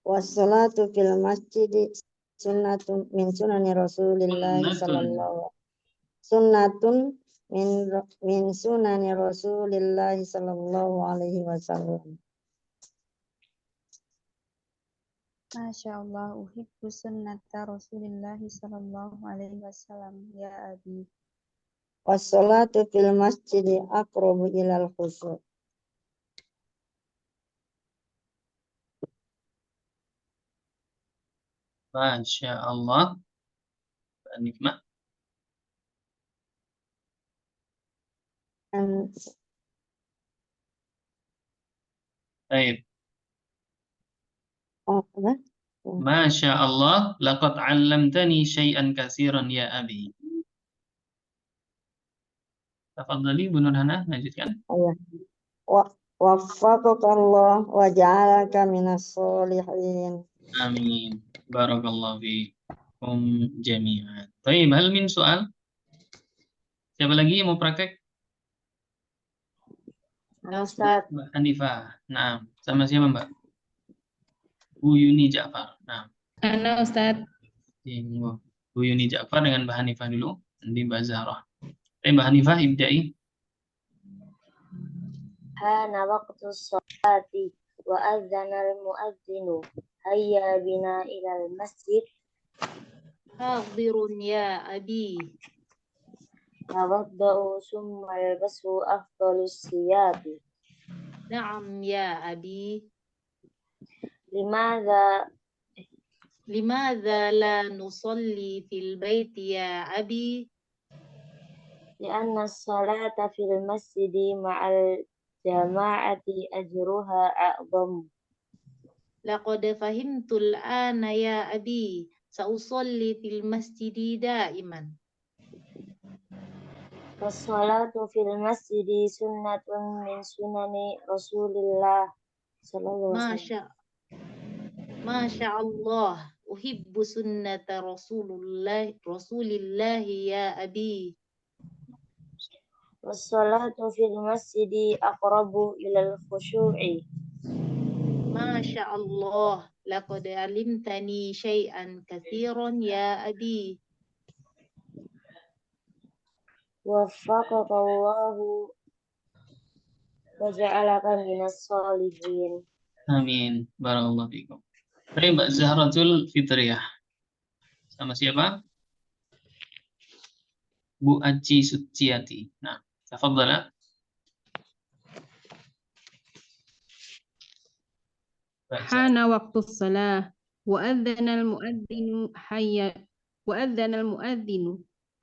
Wassalatu fil masjid min sunani Rasulillah Sunnatun. sallallahu sunnatun min sunani Rasulillah sallallahu alaihi wasallam. Masya Allah, uhibbu sunnata Rasulillahi sallallahu alaihi wasallam ya abi. Wassalatu fil masjidi aqrabu ilal khusyu'. Masya Allah. Nikmat. Baik. Oh, apa? Masya Allah. Laqad 'allamtani syai'an katsiran ya abi. Tafadhali Bu Nurhana, lanjutkan. Oh, ya. Waffaqakallah wa ja'alaka minas sholihin. Amin. Barakallahu fiikum jami'an. Baik, hal min soal? Siapa lagi yang mau praktek? Ustaz. Mbak Hanifah. Nah, sama siapa Mbak? Bu Yuni Ja'far. Nah, Ana Ustaz. Bu Yuni Ja'far dengan Mbak Hanifah dulu. Nanti Mbak Zahra. Mbak Hanifah, ibda'i. Hana waqtu sholati wa adzanal muadzinu hayya bina ilal masjid. Hadirun ya abi. Tawadda'u summa yalbasu afdalus siyabi. Na'am ya abi. Limadha La nusalli fil baiti ya abi? li'anna as-salata fil masjidi ma'al jama'ati ajruha a'zam. Laqad fahimtul ana ya abi. Sausalli fil masjidi daiman. Was-salatu fil masjidi sunnatun min sunani Rasulillah sallallahu alaihi wasallam. Masya Allah. Uhibbu sunnata Rasulillah ya abi. Was-salatu fil masjidi aqrabu ilal khusyu'i. Masya Allah. Laqad alimtani syai'an katsiran ya abi. Waffaqakallahu wa ja'alaka minas sholihin. Amin. Barakallahu fiikum. Baik, Mbak Zahratul Fitriyah. Sama siapa? Bu Aci Suciati. Nah, tafadhala. Hana waktu salah wa adzana al-muadzinu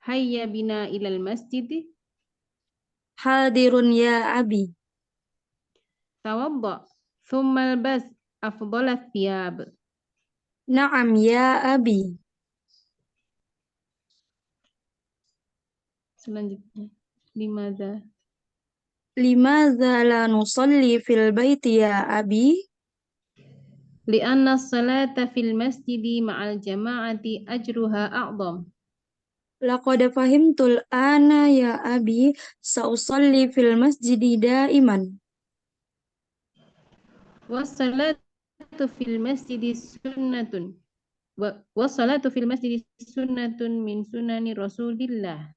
hayya bina ilal masjid. Hadirun ya abi. Tawadda thumma albas afdal thiyab. Na'am ya abi. Selanjutnya, limadha La nusalli fil baiti ya abi? li'anna as-salata fil masjidi ma'al jama'ati ajruha a'zam. Laqad fahimtul ana ya abi, sausalli fil masjidi daiman. Was-salatu fil masjidi sunnatun min sunani Rasulillah.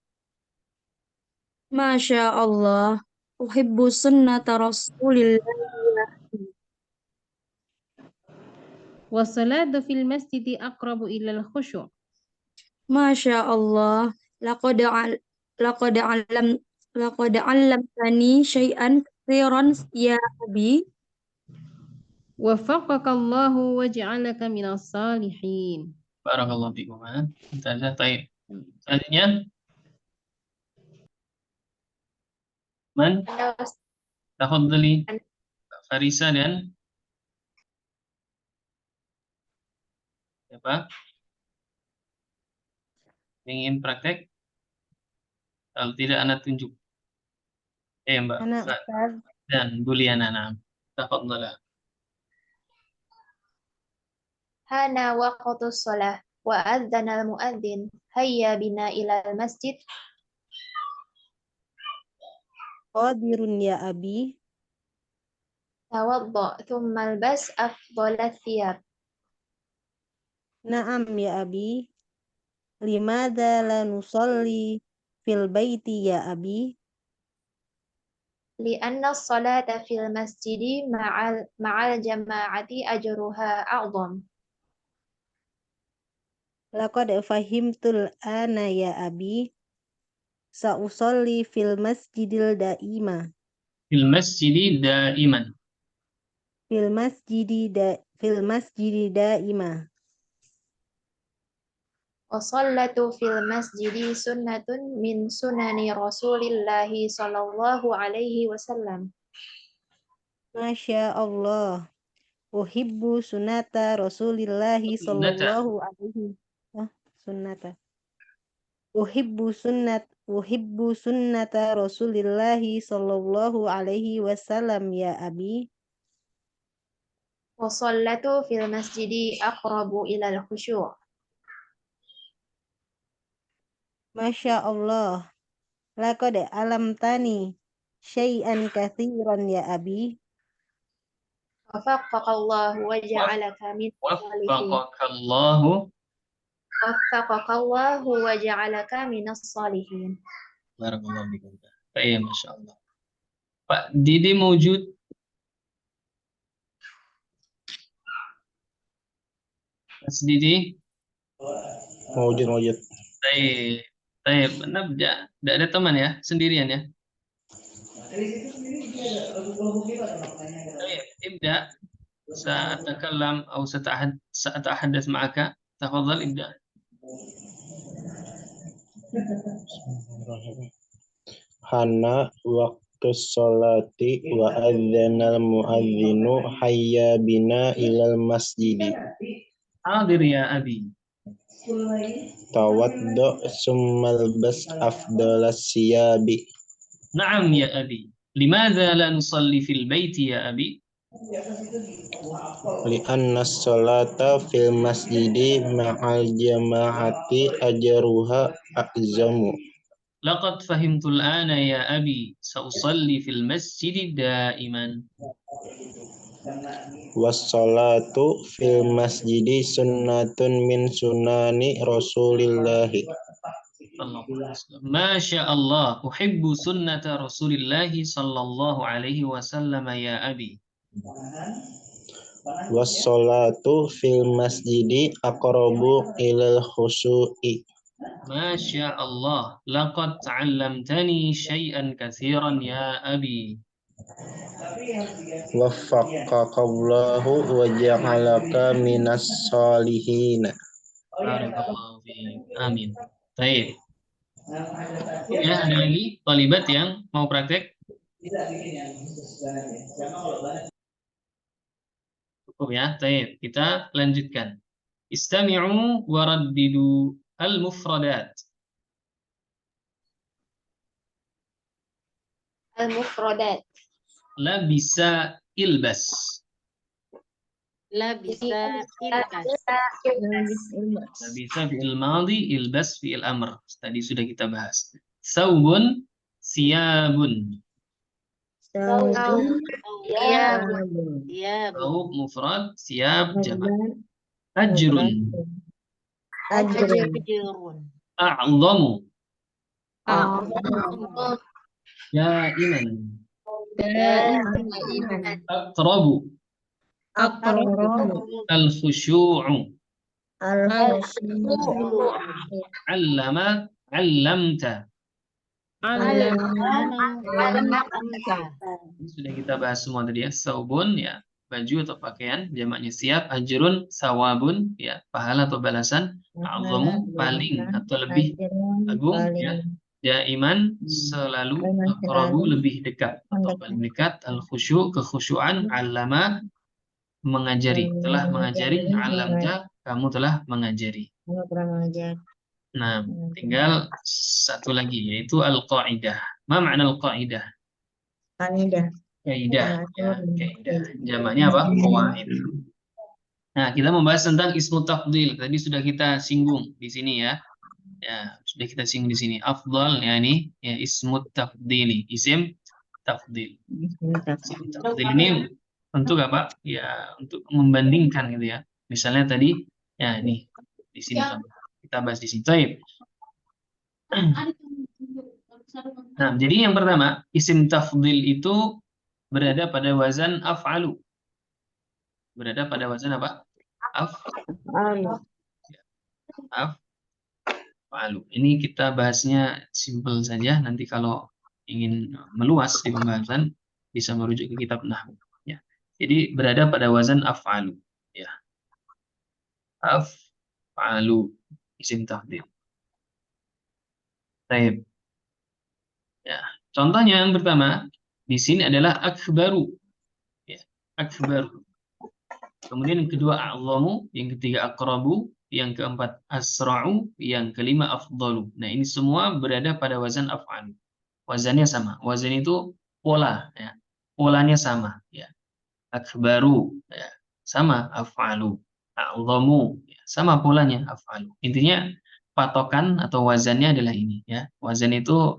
Masya Allah, uhibbu sunnata Rasulillah. Was-salatu fil masjidi aqrabu ilal khusyu'. Masya Allah, laqad allamtani syai'an katsiran ya abi. Waffaqakallahu wa ja'alaka minas salihin. Barakallahu fiikum. Mumtazah. Baik. Selanjutnya. Man? Tafadhali. Farisa dan siapa? Ingin praktek? Kalau tidak, Anda tunjuk. Mbak. Anak Ustaz. Dan Buliana. Nah, tafadhala. Hana waqtu shalah wa adzana al-muadzin hayya bina ilal masjid. Hadirun ya abi. Tawadda thumma albas afdal thiyab. Naam ya abi. Limadha la nusalli fil baiti ya abi? لأن الصلاة في المسجد مع الجماعة أجرها أعظم. Laqad fahimtul ana ya abi. Sa'usalli fil masjidil daima. Fil masjidi daiman. Fil masjidi daima. والصلاة في المسجد سنة من سنن رسول الله صلى الله عليه وسلم. Masya Allah. Uhibbu sunnata Rasulillahi Sunnata. sallallahu alaihi sunnata. Uhibbu sunnata Rasulillahi sallallahu alaihi wasallam ya abi. والصلاة في المسجد أقرب إلى الخشوع. Masya Allah. Laqad alamtani syai'an katsiran ya abi. وفقك الله وجعلك من الصالحين. Waffaqakallahu. وفقك الله وجعلك من الصالحين. Barakallahu fikum. Baik, Masya Allah. Pak Didi mewujud? Mas Didi? Mewujud. Baik. Baik, nabda. Tidak ada teman ya? Sendirian ya? Baik, ibda. Sa'atakallam atau sa'atahaddas ma'aka. Tafadhal ibda. Hana waktu sholati wa adzanal muadzinu hayya bina ilal masjidi. Hadir ya abi. Tawaddo summal bas afdalas siyabi. Naam ya abi. Limadha la nusalli fil baiti ya abi? Li'anna sholata fil masjidi ma'al jama'ati ajruha a'zamu. Laqad fahimtul ana ya abi. Sa'usalli fil masjid daiman. Wassalatu fil masjidi sunnatun min sunani Rasulillahi. Masya Allah. Uhibbu sunnata Rasulillahi sallallahu alaihi wasallam ya abi. Wassalatu fil masjidi aqrabu ilal khusyu'i. Masya Allah. Laqad ta'allamtani syai'an katsiran ya abi. Waffaqakallahu wa ja'alaka minas sholihin. Barakallahu fiik. Amin. Baik. Ya, ada lagi talibat yang mau praktek? Cukup ya. Baik, kita lanjutkan. Istami'u wa raddidu al-mufradat. المفردات. Labisa ilbas. Labisa ilbas. Labisa fi'il madhi, ilbas fi'il amr. Tadi sudah kita bahas. Thawbun, siyabun. Thawb mufrad, siyab jamak. Ajrun. A'zamu. Daiman. Aqrabu. Al-khushu'u. Allama. Allamta. Ini sudah kita bahas semua tadi ya. Saubun ya, baju atau pakaian, jamaknya siap. Ajrun, sawabun ya, pahala atau balasan. A'zamu, paling atau lebih agung ya. Daiman, selalu. Aqrabu, lebih dekat atau paling dekat. Al-khusyu', kekhusyuan. Allama, mengajari. Telah mengajari. Alamta, kamu telah mengajari. Nah, tinggal satu lagi yaitu al-qaidah. Ma makna al-qaidah? Kaidah ya, kaidah. Jamaknya apa? Qawaid. Nah, kita membahas tentang ismu tafdil. Tadi sudah kita singgung di sini ya. Ya, sudah kita singgung di sini. Afdal yakni ya ismu tafdili. Isim tafdil. Isim tafdil ini untuk apa? Ya, untuk membandingkan gitu ya. Misalnya tadi ya ini di sini kita bahas di sini. Baik. Nah, jadi yang pertama, isim tafdil itu berada pada wazan af'alu. Berada pada wazan apa? Af'alu. Ini kita bahasnya simple saja. Nanti kalau ingin meluas di pembahasan bisa merujuk ke kitab nahwu. Ya. Jadi berada pada wazan af'alu. Ya. Af'alu isim tafdil. Baik. Ya. Contohnya yang pertama di sini adalah akbaru. Ya. Akbaru. Kemudian yang kedua a'zamu, yang ketiga aqrabu, yang keempat asra'u, yang kelima afdalu. Nah, ini semua berada pada wazan af'al. Wazannya sama. Wazan itu pola, ya. Polanya sama, ya. Akbaru, ya. Sama af'alu. A'zamu, ya. Sama polanya af'alu. Intinya patokan atau wazannya adalah ini, ya. Wazan itu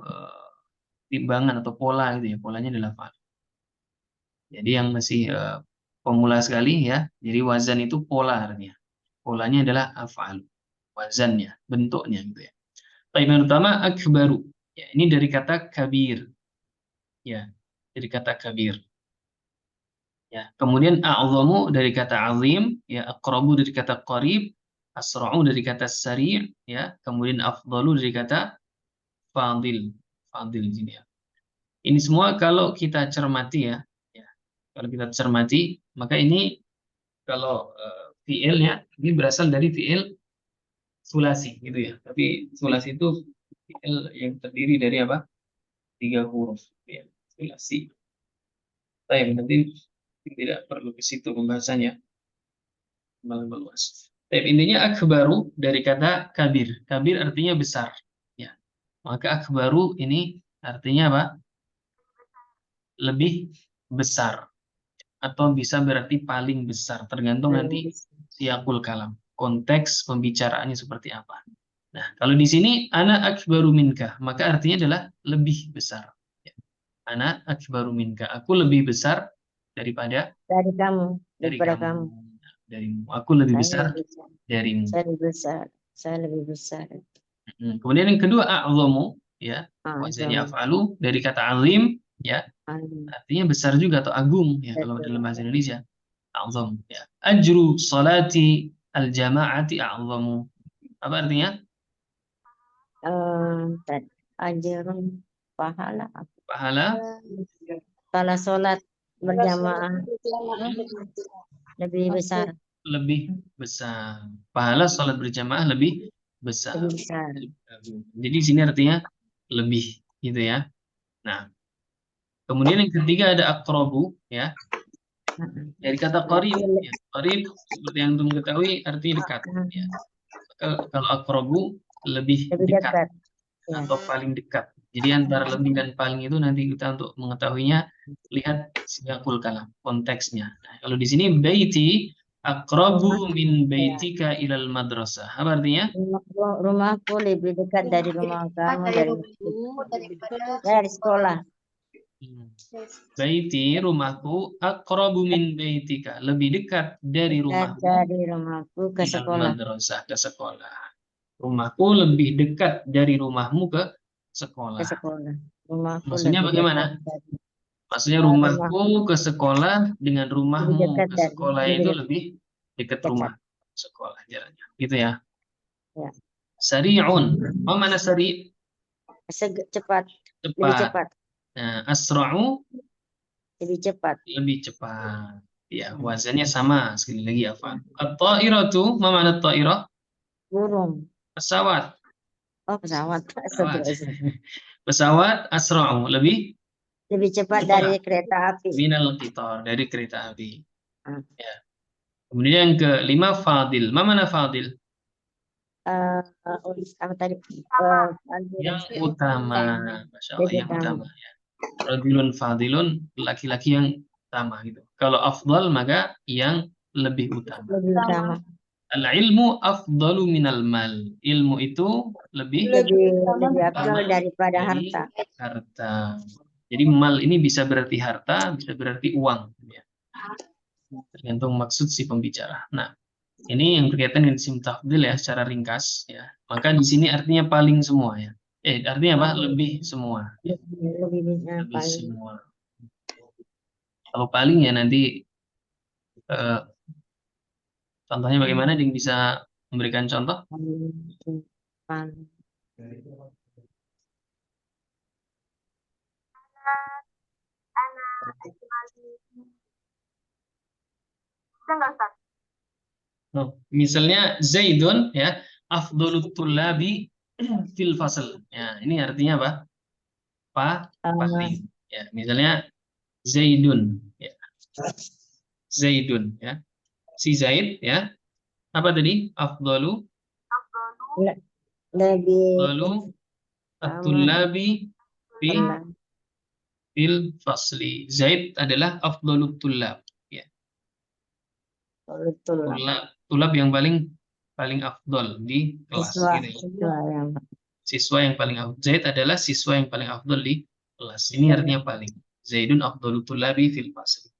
timbangan atau pola gitu ya. Polanya adalah af'al. Jadi yang masih pemula sekali ya. Jadi wazan itu pola artinya. Polanya adalah af'al. Wazannya, bentuknya gitu ya. Baik, yang pertama akbaru. Ya, ini dari kata kabir. Ya, dari kata kabir. Ya, kemudian a'zamu dari kata azim, ya, aqrabu dari kata qarib, asra'u dari kata sari', ya, kemudian afdalu dari kata fadil. Fadil di sini ya. Ini semua kalau kita cermati ya. Kalau kita cermati, maka ini kalau fi'ilnya ini berasal dari fi'il sulasi gitu ya. Tapi sulasi itu fi'il yang terdiri dari apa? 3 huruf ya. Sulasi. Baik, nanti tidak perlu ke situ pembahasannya. Malah meluas. Baik, intinya akbaru dari kata kabir. Kabir artinya besar ya. Maka akbaru ini artinya apa? Lebih besar. Atau bisa berarti paling besar, tergantung nanti siyaqul kalam, konteks pembicaraannya seperti apa. Nah, kalau di sini ana akbaru minka, maka artinya adalah lebih besar. Ana akbaru minka, aku lebih besar daripada kamu, daripada kamu. Darimu, aku lebih besar darimu. Saya lebih besar, saya lebih besar. Kemudian yang kedua a'zamu, ya, wazannya af'alu dari kata azim, ya. Artinya besar juga atau agung ya kalau dalam bahasa Indonesia. A'zam ya. Ajru salati al-jama'ati a'zamu. Apa artinya? Ajrun pahala. Pahala salat berjamaah lebih besar. Lebih besar. Pahala salat berjamaah lebih besar. Jadi di sini artinya lebih gitu ya. Nah, kemudian yang ketiga ada aqrabu ya. Dari kata qarib ya. Qarib seperti yang antum ketahui artinya dekat ya. Kalau aqrabu lebih dekat atau paling dekat. Jadi antara lebih dan paling itu nanti kita untuk mengetahuinya lihat siyaqul kalam, konteksnya. Nah, kalau di sini baiti aqrabu min baitika ilal madrasah. Apa artinya? Rumahku lebih dekat dari rumah kamu dari sekolah. Baiti rumahku aqrabu min baitika, lebih dekat dari rumahku ke sekolah. Madrasah, ke sekolah. Rumahku lebih dekat dari rumahmu ke sekolah. Rumahku maksudnya bagaimana? Maksudnya rumahku ke sekolah dengan rumahmu ke sekolah itu lebih dekat rumah sekolah jaraknya. Gitu ya. Sari'un. Apa mana sari'? Cepat. Lebih cepat. Nah, asra'u lebih cepat. Lebih cepat. Ya, wazannya sama sekali lagi apa? At-ta'iratu, apa makna at-ta'irah? Burung. Pesawat. Oh, pesawat. Pesawat asra'u, lebih cepat dari kereta api. Minal qitar, dari kereta api. Ya. Kemudian yang kelima fadil. Apa makna fadil? Apa tadi? Yang utama. Masya Allah, yang utama ya. Rajulun fadilun, laki-laki yang utama gitu. Kalau afdal maka yang lebih utama. Al-ilmu afdalu minal mal. Ilmu itu lebih afdal daripada harta. Jadi mal ini bisa berarti harta, bisa berarti uang. Ya. Tergantung maksud si pembicara. Nah, Ini yang berkaitan dengan isim tafdil ya secara ringkas ya. Maka di sini artinya paling semua ya. Artinya apa? Lebih semua. Ya. Lebih paling. semua. Kalau paling ya nanti contohnya bagaimana? Yang bisa memberikan contoh? Paling. Bisa nggak Ustaz? Misalnya Zaidun ya, afdhalut tullabi fil fasl. Ya, ini artinya apa? Paling. Ya, misalnya Zaidun ya. Zaidun ya. Si Zaid ya. Apa tadi? Afdhalu Lebih at-tullabi fil fasli. Zaid adalah afdhalut tullab ya. Tulab yang paling afdol di kelas gitu ya. Siswa yang paling afdol. Zaid adalah siswa yang paling afdol di kelas. Ini artinya paling. Zaidun afdalut tullabi fil fasli.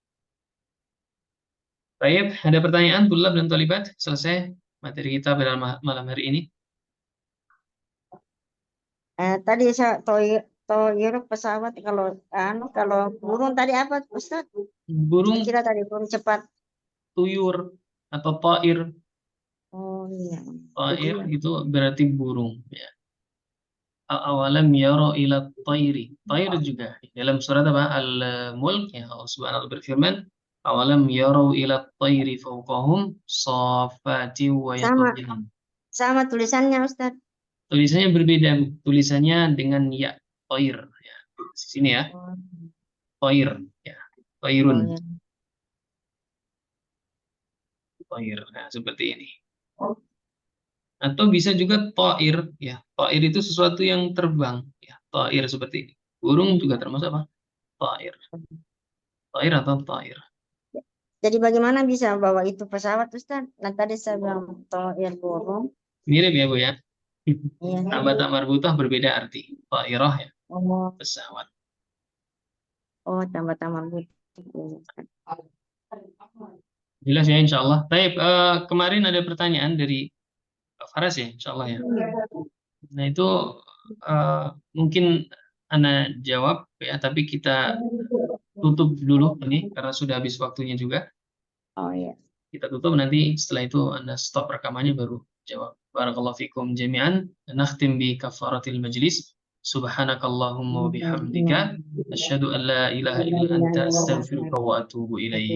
Baik, ada pertanyaan tulab dan talibat? Selesai materi kita pada malam hari ini. Tadi saya toir pesawat, kalau burung tadi apa Ustaz? Burung Kira tadi burung cepat. Tuyur atau ta'ir. Oh iya. Ta'ir itu berarti burung ya. Awalam yaro ila tayri. Tayr juga dalam surat apa? Al-Mulk ya, Allah Subhanahu berfirman, awalam yaro ila tayri fawqahum saffati wa yaqbin. Sama tulisannya Ustaz. Tulisannya berbeda, Bu. Tulisannya dengan ya, tayr ya. Di sini ya. Tayr ya. Tayrun. Tayr. Nah, seperti ini. Atau bisa juga ta'ir ya. Ta'ir itu sesuatu yang terbang ya. Ta'ir seperti ini. Burung juga termasuk apa? Ta'ir. Ta'ir atau ta'ir. Jadi bagaimana bisa bawa itu pesawat Ustaz? Nah tadi saya bilang ta'ir burung. Mirip ya Bu ya. Tambah tak marbutah berbeda arti. Ta'irah ya. Pesawat. Oh, tambah marbutah. Jelas ya insya Allah. Baik, kemarin ada pertanyaan dari Faras ya, insya Allah ya. Nah itu mungkin Anda jawab ya, tapi kita tutup dulu ini karena sudah habis waktunya juga. Oh iya. Kita tutup, nanti setelah itu Anda stop rekamannya baru jawab. Barakallahu fikum jami'an. Nakhtim bi kafaratil majlis. Subhanakallahumma wa bihamdika asyhadu an la ilaha illa anta astaghfiruka wa atubu ilaik.